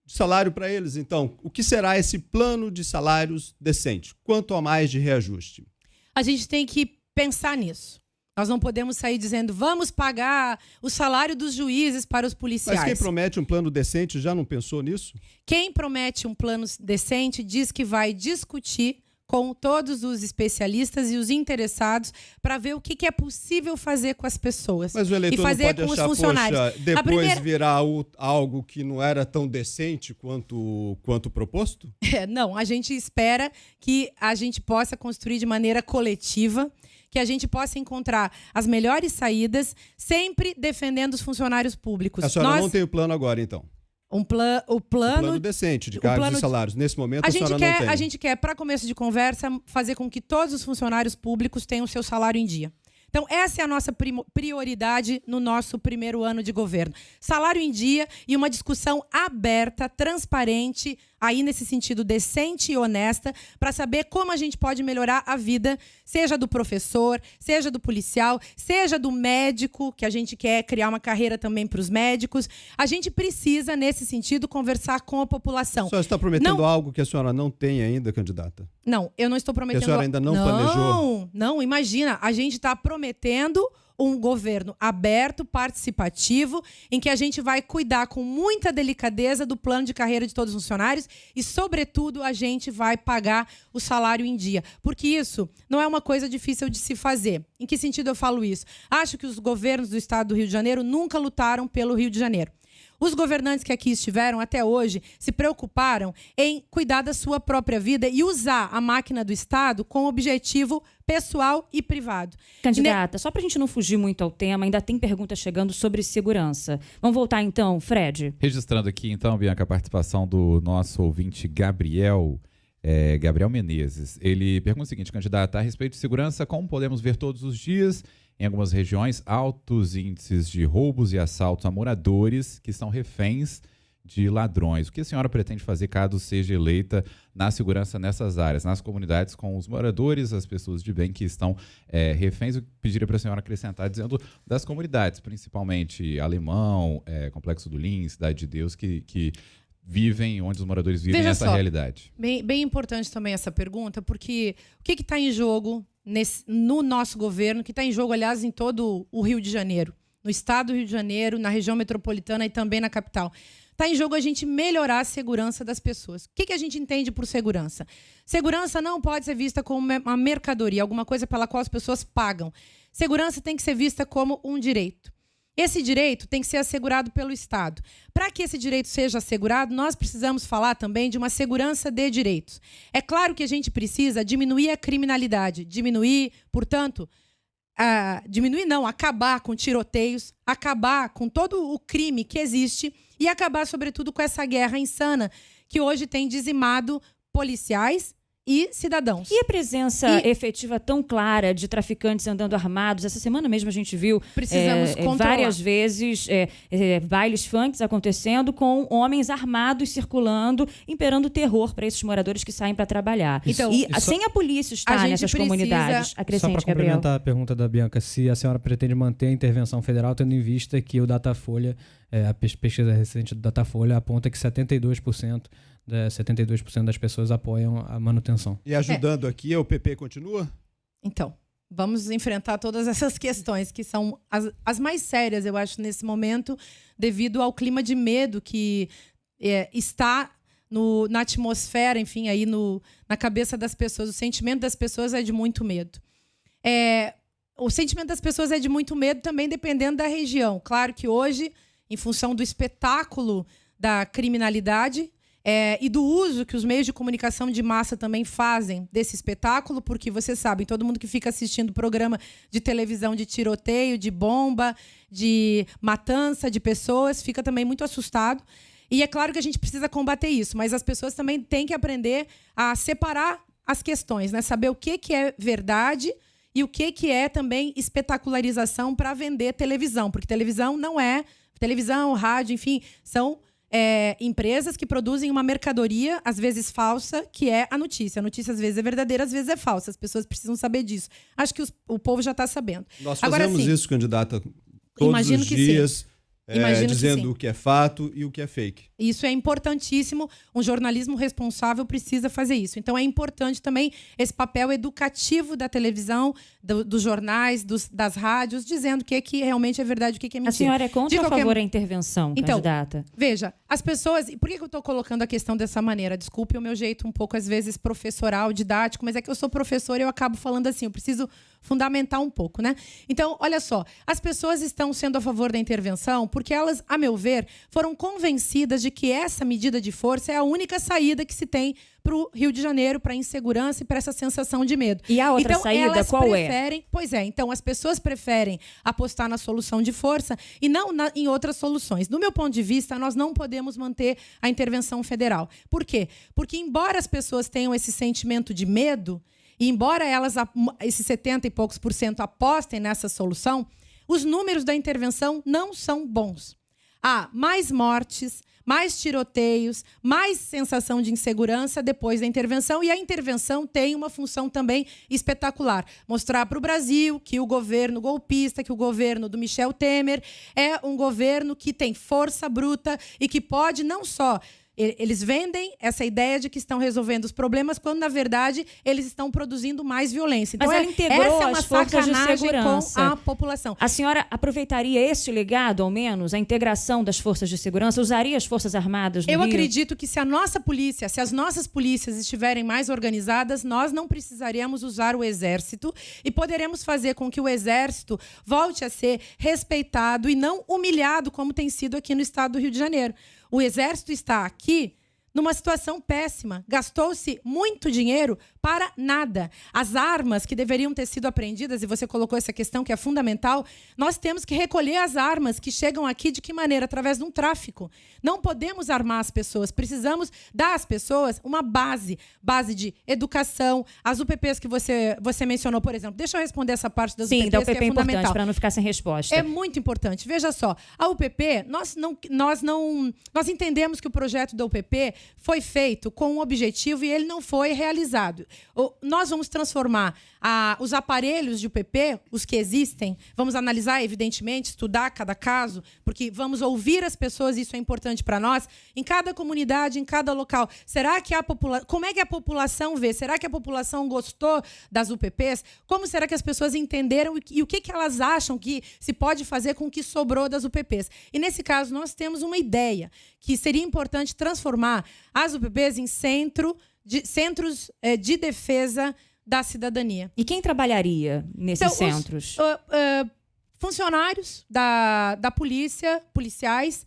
de salário para eles. Então, o que será esse plano de salários decente? Quanto a mais de reajuste? A gente tem que pensar nisso. Nós não podemos sair dizendo, vamos pagar o salário dos juízes para os policiais. Mas quem promete um plano decente já não pensou nisso? Quem promete um plano decente diz que vai discutir com todos os especialistas e os interessados para ver o que é possível fazer com as pessoas. Mas o eleitor e fazer não pode com achar, os funcionários. Poxa, depois virar algo que não era tão decente quanto proposto? Não, a gente espera que a gente possa construir de maneira coletiva, que a gente possa encontrar as melhores saídas, sempre defendendo os funcionários públicos. A senhora não tem o plano agora, então? O plano decente de cargos e salários. Nesse momento, a senhora não tem. A gente quer, para começo de conversa, fazer com que todos os funcionários públicos tenham o seu salário em dia. Então, essa é a nossa prioridade no nosso primeiro ano de governo. Salário em dia e uma discussão aberta, transparente, aí nesse sentido decente e honesta, para saber como a gente pode melhorar a vida, seja do professor, seja do policial, seja do médico, que a gente quer criar uma carreira também para os médicos. A gente precisa, nesse sentido, conversar com a população. A senhora está prometendo algo que a senhora não tem ainda, candidata? Não, eu não estou prometendo... Que a senhora ainda não planejou? Não, imagina, a gente está prometendo um governo aberto, participativo, em que a gente vai cuidar com muita delicadeza do plano de carreira de todos os funcionários e, sobretudo, a gente vai pagar o salário em dia. Porque isso não é uma coisa difícil de se fazer. Em que sentido eu falo isso? Acho que os governos do estado do Rio de Janeiro nunca lutaram pelo Rio de Janeiro. Os governantes que aqui estiveram até hoje se preocuparam em cuidar da sua própria vida e usar a máquina do Estado com objetivo pessoal e privado. Candidata, só para a gente não fugir muito ao tema, ainda tem pergunta chegando sobre segurança. Vamos voltar então, Fred? Registrando aqui então, Bianca, a participação do nosso ouvinte Gabriel. Gabriel Menezes. Ele pergunta o seguinte, candidata, a respeito de segurança, como podemos ver todos os dias, em algumas regiões, altos índices de roubos e assaltos a moradores que são reféns de ladrões. O que a senhora pretende fazer caso seja eleita na segurança nessas áreas, nas comunidades com os moradores, as pessoas de bem que estão reféns? Eu pediria para a senhora acrescentar dizendo das comunidades, principalmente Alemão, Complexo do Lins, Cidade de Deus, que vivem, onde os moradores vivem essa realidade. Bem importante também essa pergunta, porque o que está em jogo no nosso governo, que está em jogo, aliás, em todo o Rio de Janeiro, no estado do Rio de Janeiro, na região metropolitana e também na capital. Está em jogo a gente melhorar a segurança das pessoas. O que a gente entende por segurança? Segurança não pode ser vista como uma mercadoria, alguma coisa pela qual as pessoas pagam. Segurança tem que ser vista como um direito. Esse direito tem que ser assegurado pelo Estado. Para que esse direito seja assegurado, nós precisamos falar também de uma segurança de direitos. É claro que a gente precisa diminuir a criminalidade, acabar com tiroteios, acabar com todo o crime que existe e acabar, sobretudo, com essa guerra insana que hoje tem dizimado policiais e cidadãos. E a presença efetiva tão clara de traficantes andando armados? Essa semana mesmo a gente viu várias vezes bailes funks acontecendo com homens armados circulando, imperando terror para esses moradores que saem para trabalhar. Então, sem a polícia estar nessas comunidades. Acrescente, só para complementar a pergunta da Bianca, se a senhora pretende manter a intervenção federal, tendo em vista que o Datafolha, a pesquisa recente do Datafolha aponta que 72% das pessoas apoiam a manutenção. E ajudando aqui, o PP continua? Então, vamos enfrentar todas essas questões, que são as mais sérias, eu acho, nesse momento, devido ao clima de medo que está na atmosfera, enfim, aí na cabeça das pessoas. O sentimento das pessoas é de muito medo. O sentimento das pessoas é de muito medo também dependendo da região. Claro que hoje, em função do espetáculo da criminalidade, e do uso que os meios de comunicação de massa também fazem desse espetáculo, porque vocês sabem, todo mundo que fica assistindo programa de televisão de tiroteio, de bomba, de matança de pessoas, fica também muito assustado. E é claro que a gente precisa combater isso, mas as pessoas também têm que aprender a separar as questões, né? Saber o que é verdade e o que é também espetacularização para vender televisão, porque televisão não é... Televisão, rádio, enfim, são... empresas que produzem uma mercadoria, às vezes falsa, que é a notícia. A notícia, às vezes, é verdadeira, às vezes é falsa. As pessoas precisam saber disso. Acho que o povo já está sabendo. Nós fazemos isso, candidata, todos os dias, dizendo o que é fato e o que é fake. Isso é importantíssimo. Um jornalismo responsável precisa fazer isso. Então, é importante também esse papel educativo da televisão, dos jornais, das rádios, dizendo o que realmente é verdade, o que é mentira. A senhora é contra ou a favor da intervenção, candidata? Veja, as pessoas... Por que eu estou colocando a questão dessa maneira? Desculpe o meu jeito um pouco, às vezes, professoral, didático, mas é que eu sou professora e eu acabo falando assim, eu preciso fundamentar um pouco, né? Então, olha só, as pessoas estão sendo a favor da intervenção porque elas, a meu ver, foram convencidas de que essa medida de força é a única saída que se tem para o Rio de Janeiro, para a insegurança e para essa sensação de medo. E a outra saída qual é? Pois é, então as pessoas preferem apostar na solução de força e não em outras soluções. Do meu ponto de vista, nós não podemos manter a intervenção federal. Por quê? Porque embora as pessoas tenham esse sentimento de medo, e embora elas, esses 70 e poucos % apostem nessa solução, os números da intervenção não são bons. Há mais mortes, mais tiroteios, mais sensação de insegurança depois da intervenção. E a intervenção tem uma função também espetacular. Mostrar para o Brasil que o governo golpista, que o governo do Michel Temer é um governo que tem força bruta e que pode não só... Eles vendem essa ideia de que estão resolvendo os problemas, quando, na verdade, eles estão produzindo mais violência. Então, mas ela integrou essa é uma as forças de segurança com a população. A senhora aproveitaria esse legado, ao menos, a integração das forças de segurança? Usaria as Forças Armadas no Rio? Eu acredito que se a nossa polícia, se as nossas polícias estiverem mais organizadas, nós não precisaríamos usar o Exército e poderemos fazer com que o Exército volte a ser respeitado e não humilhado, como tem sido aqui no estado do Rio de Janeiro. O Exército está aqui numa situação péssima. Gastou-se muito dinheiro para nada. As armas que deveriam ter sido apreendidas, e você colocou essa questão que é fundamental, nós temos que recolher as armas que chegam aqui de que maneira? Através de um tráfico. Não podemos armar as pessoas. Precisamos dar às pessoas uma base de educação. As UPPs que você mencionou, por exemplo. Deixa eu responder essa parte das UPPs, da UPP que é fundamental. Importante, para não ficar sem resposta. É muito importante. Veja só, a UPP, nós entendemos que o projeto da UPP foi feito com um objetivo e ele não foi realizado. Nós vamos transformar os aparelhos de UPP, os que existem, vamos analisar, evidentemente, estudar cada caso, porque vamos ouvir as pessoas, isso é importante para nós, em cada comunidade, em cada local. Será que como é que a população vê? Será que a população gostou das UPPs? Como será que as pessoas entenderam e o que elas acham que se pode fazer com o que sobrou das UPPs? E, nesse caso, nós temos uma ideia que seria importante transformar as UPPs em centros de defesa da cidadania. E quem trabalharia nesses centros? Funcionários da polícia, policiais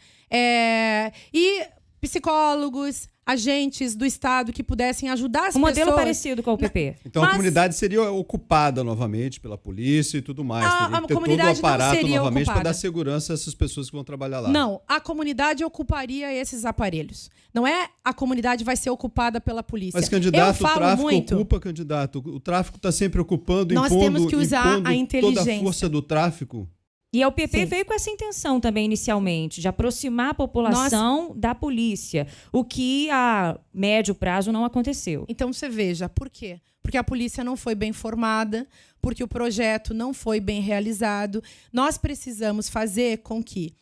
e psicólogos, agentes do Estado que pudessem ajudar as pessoas. Um modelo parecido com a UPP. Então a comunidade seria ocupada novamente pela polícia e tudo mais. A Teria que ter comunidade todo o aparato não seria novamente para ocupada. dar segurança a essas pessoas que vão trabalhar lá. Não, a comunidade ocuparia esses aparelhos. Não é a comunidade vai ser ocupada pela polícia. Mas, candidato, o tráfico ocupa, candidato. O tráfico está sempre ocupando, Nós temos que usar a inteligência. Toda a força do tráfico. E a UPP veio com essa intenção também inicialmente, de aproximar a população da polícia, o que a médio prazo não aconteceu. Então você veja, por quê? Porque a polícia não foi bem formada, porque o projeto não foi bem realizado. Nós precisamos fazer com que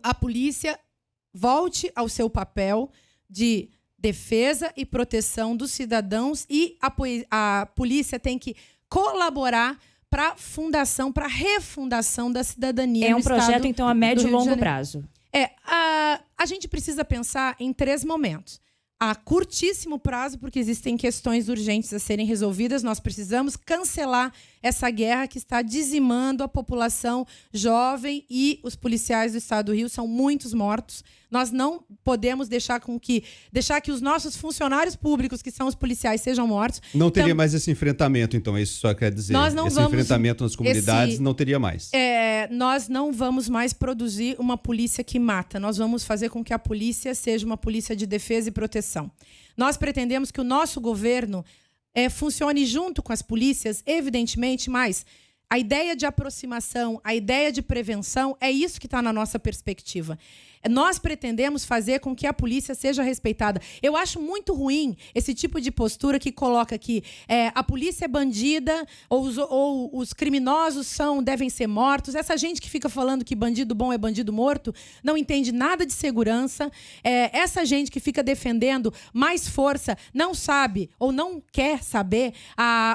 a polícia volte ao seu papel de defesa e proteção dos cidadãos e a polícia tem que colaborar para a fundação, para a refundação da cidadania. É um projeto, então, a médio e longo prazo. A gente precisa pensar em 3 momentos. A curtíssimo prazo, porque existem questões urgentes a serem resolvidas, nós precisamos cancelar essa guerra que está dizimando a população jovem e os policiais do Estado do Rio são muitos mortos. Nós não podemos deixar que os nossos funcionários públicos, que são os policiais, sejam mortos. Não teria mais esse enfrentamento, então, isso só quer dizer. Esse enfrentamento nas comunidades não teria mais. Nós não vamos mais produzir uma polícia que mata. Nós vamos fazer com que a polícia seja uma polícia de defesa e proteção. Nós pretendemos que o nosso governo funcione junto com as polícias, evidentemente, mas a ideia de aproximação, a ideia de prevenção, é isso que está na nossa perspectiva. Nós pretendemos fazer com que a polícia seja respeitada. Eu acho muito ruim esse tipo de postura que coloca que a polícia é bandida ou os criminosos devem ser mortos. Essa gente que fica falando que bandido bom é bandido morto não entende nada de segurança. Essa gente que fica defendendo mais força não sabe ou não quer saber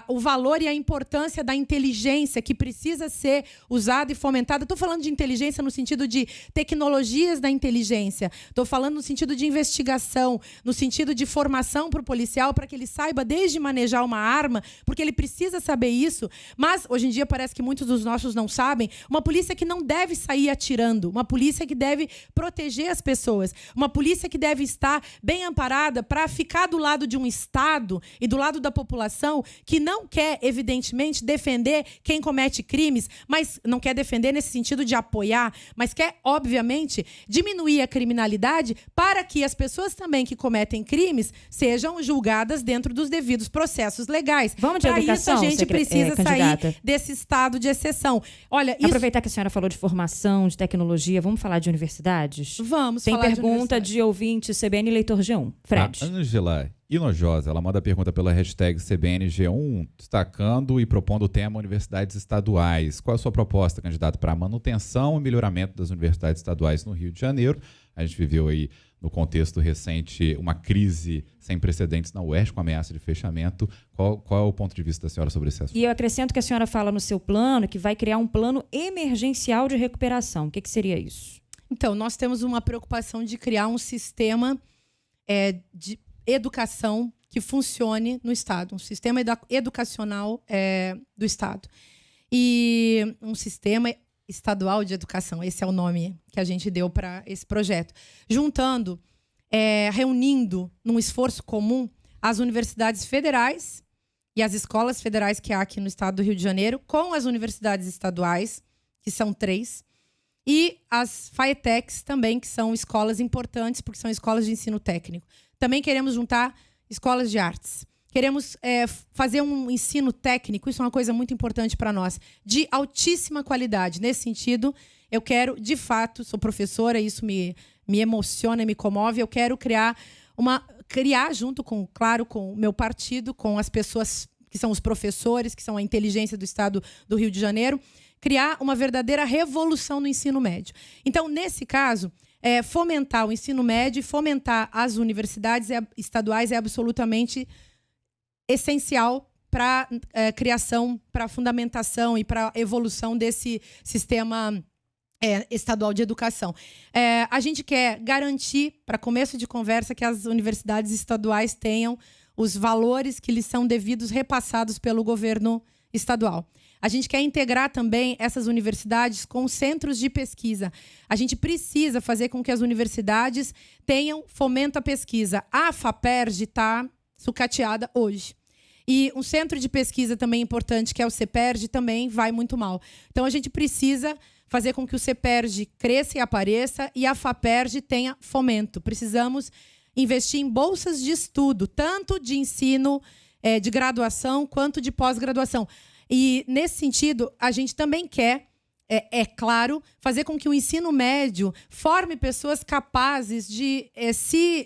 o valor e a importância da inteligência que precisa ser usada e fomentada. Estou falando de inteligência no sentido de tecnologias da inteligência. Estou falando no sentido de investigação, no sentido de formação para o policial, para que ele saiba desde manejar uma arma, porque ele precisa saber isso. Mas, hoje em dia, parece que muitos dos nossos não sabem. Uma polícia que não deve sair atirando. Uma polícia que deve proteger as pessoas. Uma polícia que deve estar bem amparada para ficar do lado de um Estado e do lado da população que não quer, evidentemente, defender quem comete crimes, mas não quer defender nesse sentido de apoiar, mas quer, obviamente, diminuir a criminalidade para que as pessoas também que cometem crimes sejam julgadas dentro dos devidos processos legais. Vamos de educação, isso a gente precisa sair desse estado de exceção. Olha, aproveitar que a senhora falou de formação, de tecnologia, vamos falar de universidades? Vamos falar de universidades. Tem pergunta de ouvinte CBN Leitor G1. Fred. A Ângela Inojosa, ela manda pergunta pela hashtag CBNG1, destacando e propondo o tema universidades estaduais. Qual é a sua proposta, candidato, para a manutenção e melhoramento das universidades estaduais no Rio de Janeiro? A gente viveu aí, no contexto recente, uma crise sem precedentes na UERJ, com ameaça de fechamento. Qual é o ponto de vista da senhora sobre esse assunto? E eu acrescento que a senhora fala no seu plano que vai criar um plano emergencial de recuperação. O que seria isso? Então, nós temos uma preocupação de criar um sistema de educação que funcione no Estado, um sistema educacional do Estado. E um sistema estadual de educação, esse é o nome que a gente deu para esse projeto. Juntando reunindo num esforço comum as universidades federais e as escolas federais que há aqui no estado do Rio de Janeiro, com as universidades estaduais, que são 3, e as FAETECs também, que são escolas importantes, porque são escolas de ensino técnico. Também queremos juntar escolas de artes. Queremos fazer um ensino técnico, isso é uma coisa muito importante para nós, de altíssima qualidade. Nesse sentido, eu quero, de fato, sou professora, isso me emociona e me comove, eu quero criar junto com o meu partido, com as pessoas que são os professores, que são a inteligência do estado do Rio de Janeiro, criar uma verdadeira revolução no ensino médio. Então, nesse caso, fomentar o ensino médio e fomentar as universidades estaduais é absolutamente essencial para a criação, para a fundamentação e para a evolução desse sistema estadual de educação. A gente quer garantir, para começo de conversa, que as universidades estaduais tenham os valores que lhes são devidos repassados pelo governo estadual. A gente quer integrar também essas universidades com centros de pesquisa. A gente precisa fazer com que as universidades tenham fomento à pesquisa. A FAPERJ está sucateada hoje. E um centro de pesquisa também importante, que é o CEPERJ, também vai muito mal. Então, a gente precisa fazer com que o CEPERJ cresça e apareça e a FAPERJ tenha fomento. Precisamos investir em bolsas de estudo, tanto de ensino de graduação quanto de pós-graduação. E, nesse sentido, a gente também quer, claro, fazer com que o ensino médio forme pessoas capazes de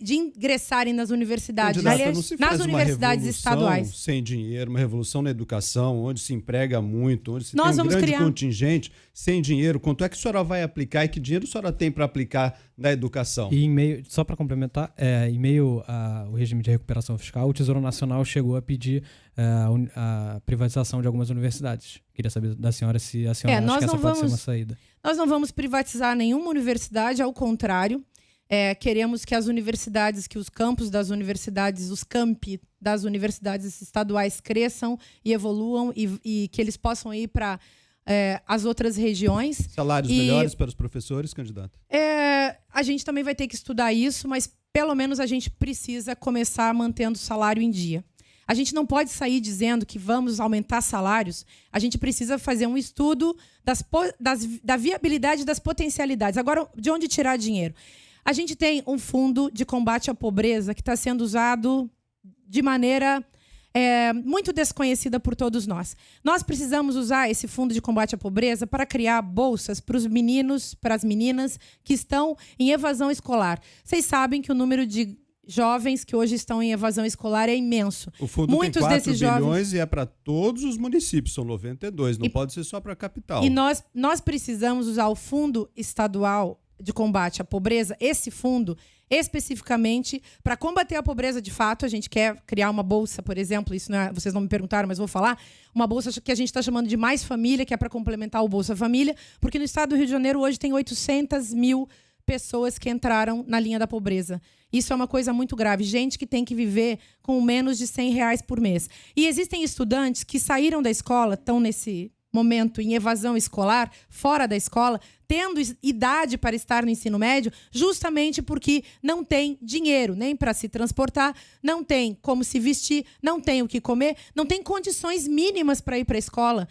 ingressarem nas universidades. Aliás, não se faz nas universidades estaduais. Sem dinheiro, uma revolução na educação, onde se emprega muito, onde se tem um grande criar contingente sem dinheiro. Quanto é que a senhora vai aplicar e que dinheiro a senhora tem para aplicar na educação? E só para complementar, em meio ao regime de recuperação fiscal, o Tesouro Nacional chegou a pedir a privatização de algumas universidades. Queria saber da senhora se a senhora acha que essa pode ser uma saída. Nós não vamos privatizar nenhuma universidade, ao contrário. Queremos que as universidades, que os campos das universidades, os campi das universidades estaduais cresçam e evoluam e que eles possam ir para as outras regiões. Salários melhores para os professores, candidato? A gente também vai ter que estudar isso, mas pelo menos a gente precisa começar mantendo o salário em dia. A gente não pode sair dizendo que vamos aumentar salários. A gente precisa fazer um estudo da viabilidade das potencialidades. Agora, de onde tirar dinheiro? A gente tem um fundo de combate à pobreza que está sendo usado de maneira muito desconhecida por todos nós. Nós precisamos usar esse fundo de combate à pobreza para criar bolsas para os meninos, para as meninas que estão em evasão escolar. Vocês sabem que o número de jovens que hoje estão em evasão escolar é imenso. O fundo tem 4 bilhões e é para todos os municípios, são 92, não pode ser só para a capital. E nós precisamos usar o Fundo Estadual de Combate à Pobreza, esse fundo, especificamente para combater a pobreza de fato. A gente quer criar uma bolsa, por exemplo, isso vocês não me perguntaram, mas vou falar, uma bolsa que a gente está chamando de Mais Família, que é para complementar o Bolsa Família, porque no estado do Rio de Janeiro hoje tem 800 mil pessoas que entraram na linha da pobreza. Isso é uma coisa muito grave. Gente que tem que viver com menos de R$100 por mês. E existem estudantes que saíram da escola, estão nesse momento em evasão escolar, fora da escola, tendo idade para estar no ensino médio, justamente porque não tem dinheiro nem para se transportar, não tem como se vestir, não tem o que comer, não tem condições mínimas para ir para a escola.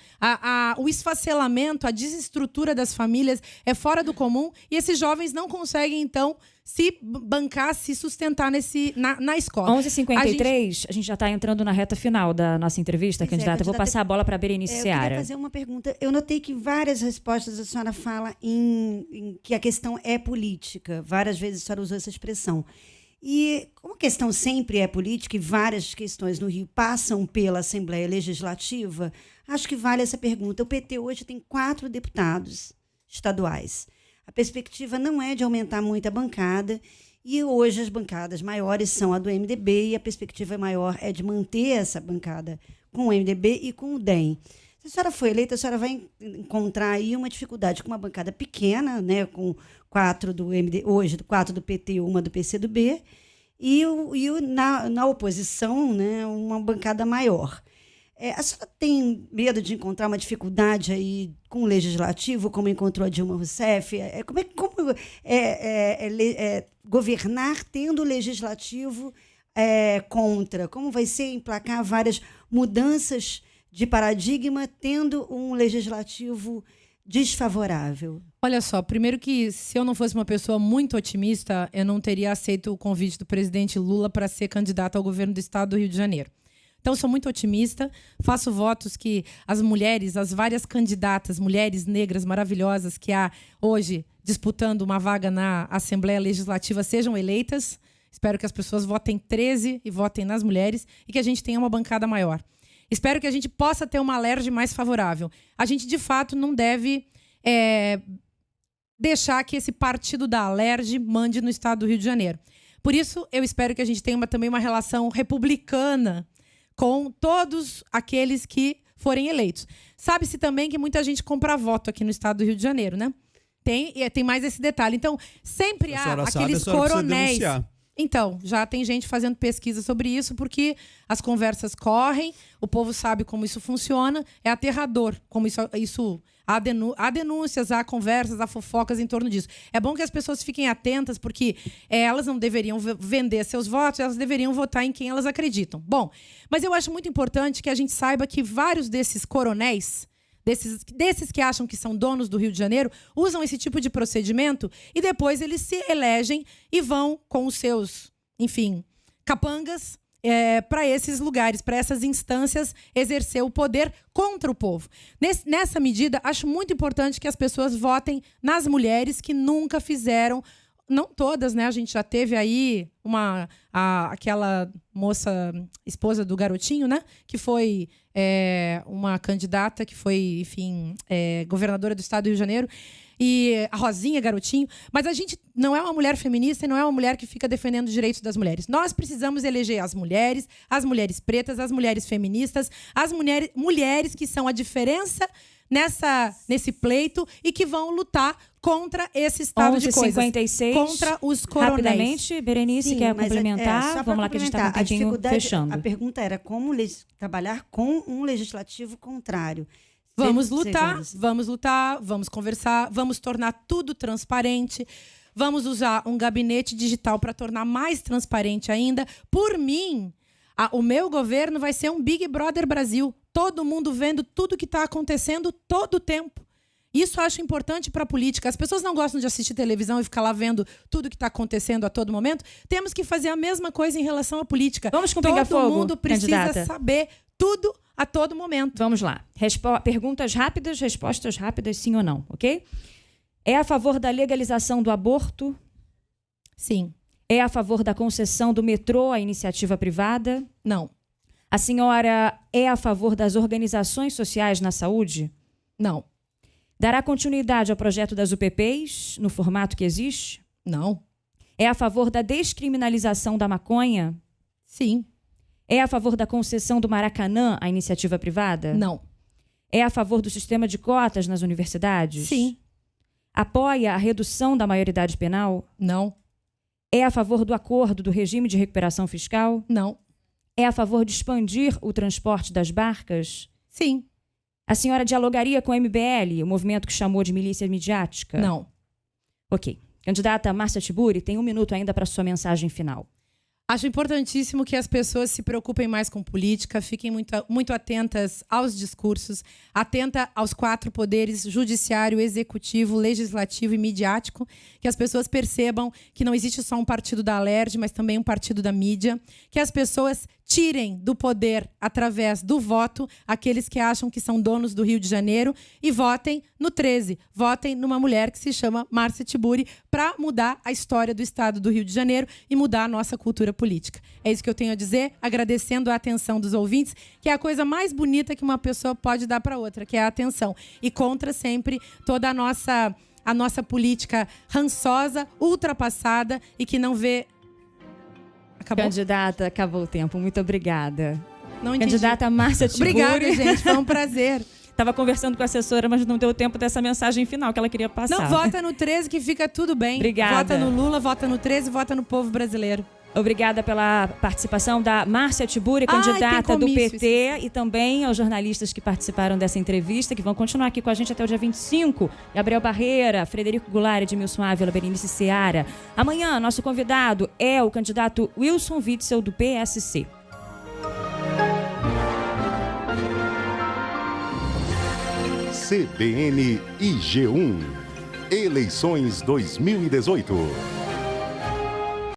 O esfacelamento, a desestrutura das famílias é fora do comum e esses jovens não conseguem, então, se bancar, se sustentar na escola. 11h53, a gente já está entrando na reta final da nossa entrevista, candidata. Eu vou passar a bola para a Berenice Seara. Eu queria fazer uma pergunta. Eu notei que várias respostas a senhora fala em que a questão é política. Várias vezes a senhora usou essa expressão. E como a questão sempre é política e várias questões no Rio passam pela Assembleia Legislativa, acho que vale essa pergunta. O PT hoje tem 4 deputados estaduais. A perspectiva não é de aumentar muito a bancada e hoje as bancadas maiores são a do MDB e a perspectiva maior é de manter essa bancada com o MDB e com o DEM. Se a senhora for eleita, a senhora vai encontrar aí uma dificuldade com uma bancada pequena, né, com 4 do MDB, hoje 4 do PT e 1 do PCdoB, na oposição, né, uma bancada maior. A senhora tem medo de encontrar uma dificuldade aí com o legislativo, como encontrou a Dilma Rousseff? Como governar tendo o legislativo contra? Como vai ser emplacar várias mudanças de paradigma tendo um legislativo desfavorável? Olha só, primeiro que se eu não fosse uma pessoa muito otimista, eu não teria aceito o convite do presidente Lula para ser candidato ao governo do estado do Rio de Janeiro. Então, sou muito otimista, faço votos que as mulheres, as várias candidatas, mulheres negras maravilhosas que há hoje disputando uma vaga na Assembleia Legislativa sejam eleitas. Espero que as pessoas votem 13 e votem nas mulheres e que a gente tenha uma bancada maior. Espero que a gente possa ter uma alerj mais favorável. A gente, de fato, não deve deixar que esse partido da alerj mande no estado do Rio de Janeiro. Por isso, eu espero que a gente tenha também uma relação republicana com todos aqueles que forem eleitos. Sabe-se também que muita gente compra voto aqui no estado do Rio de Janeiro, né? Tem mais esse detalhe. Então, sempre há aqueles coronéis. Então, já tem gente fazendo pesquisa sobre isso, porque as conversas correm, o povo sabe como isso funciona, é aterrador como isso há denúncias, há conversas, há fofocas em torno disso. É bom que as pessoas fiquem atentas, porque elas não deveriam vender seus votos, elas deveriam votar em quem elas acreditam. Bom, mas eu acho muito importante que a gente saiba que vários desses coronéis, desses que acham que são donos do Rio de Janeiro, usam esse tipo de procedimento e depois eles se elegem e vão com os seus, enfim, capangas para esses lugares, para essas instâncias, exercer o poder contra o povo. Nessa medida, acho muito importante que as pessoas votem nas mulheres que nunca fizeram, não todas, né? A gente já teve aí aquela moça, esposa do garotinho, né? Que foi uma candidata, que foi, enfim, governadora do estado do Rio de Janeiro, e a Rosinha Garotinho. Mas a gente não é uma mulher feminista e não é uma mulher que fica defendendo os direitos das mulheres. Nós precisamos eleger as mulheres pretas, as mulheres feministas, as mulheres que são a diferença nesse pleito e que vão lutar contra esse estado de coisas. 56, contra os coronéis. Rapidamente, Berenice, Sim, quer complementar? Vamos lá, que a gente está com um pouquinho fechando. A pergunta era como trabalhar com um legislativo contrário. Vamos lutar, vamos conversar, vamos tornar tudo transparente. Vamos usar um gabinete digital para tornar mais transparente ainda. Por mim, o meu governo vai ser um Big Brother Brasil. Todo mundo vendo tudo que está acontecendo todo o tempo. Isso eu acho importante para a política. As pessoas não gostam de assistir televisão e ficar lá vendo tudo que está acontecendo a todo momento. Temos que fazer a mesma coisa em relação à política. Vamos com pinga-fogo, todo mundo precisa candidata. saber tudo a todo momento. Vamos lá. Perguntas rápidas, respostas rápidas, sim ou não, ok? É a favor da legalização do aborto? Sim. É a favor da concessão do metrô à iniciativa privada? Não. A senhora é a favor das organizações sociais na saúde? Não. Dará continuidade ao projeto das UPPs no formato que existe? Não. É a favor da descriminalização da maconha? Sim. É a favor da concessão do Maracanã à iniciativa privada? Não. É a favor do sistema de cotas nas universidades? Sim. Apoia a redução da maioridade penal? Não. É a favor do acordo do regime de recuperação fiscal? Não. É a favor de expandir o transporte das barcas? Sim. A senhora dialogaria com o MBL, o movimento que chamou de milícia midiática? Não. Ok. Candidata Márcia Tiburi, tem 1 minuto ainda para sua mensagem final. Acho importantíssimo que as pessoas se preocupem mais com política, fiquem muito atentas aos discursos, atenta aos 4 poderes, judiciário, executivo, legislativo e midiático, que as pessoas percebam que não existe só um partido da alerj, mas também um partido da mídia, que as pessoas tirem do poder, através do voto, aqueles que acham que são donos do Rio de Janeiro e votem no 13. Votem numa mulher que se chama Márcia Tiburi para mudar a história do estado do Rio de Janeiro e mudar a nossa cultura política. É isso que eu tenho a dizer, agradecendo a atenção dos ouvintes, que é a coisa mais bonita que uma pessoa pode dar para outra, que é a atenção. E contra sempre toda a nossa política rançosa, ultrapassada e que não vê... Acabou? Candidata, acabou o tempo. Muito obrigada. Não entendi. Candidata Márcia Tiburi. Obrigada, gente. Foi um prazer. Estava conversando com a assessora, mas não deu tempo dessa mensagem final que ela queria passar. Não, vota no 13 que fica tudo bem. Obrigada. Vota no Lula, vota no 13, vota no povo brasileiro. Obrigada pela participação da Márcia Tiburi, candidata do PT, e também aos jornalistas que participaram dessa entrevista, que vão continuar aqui com a gente até o dia 25. Gabriel Barreira, Frederico Goulart, Edmilson Ávila, Berenice Seara. Amanhã, nosso convidado é o candidato Wilson Witzel, do PSC. CBN e G1. Eleições 2018.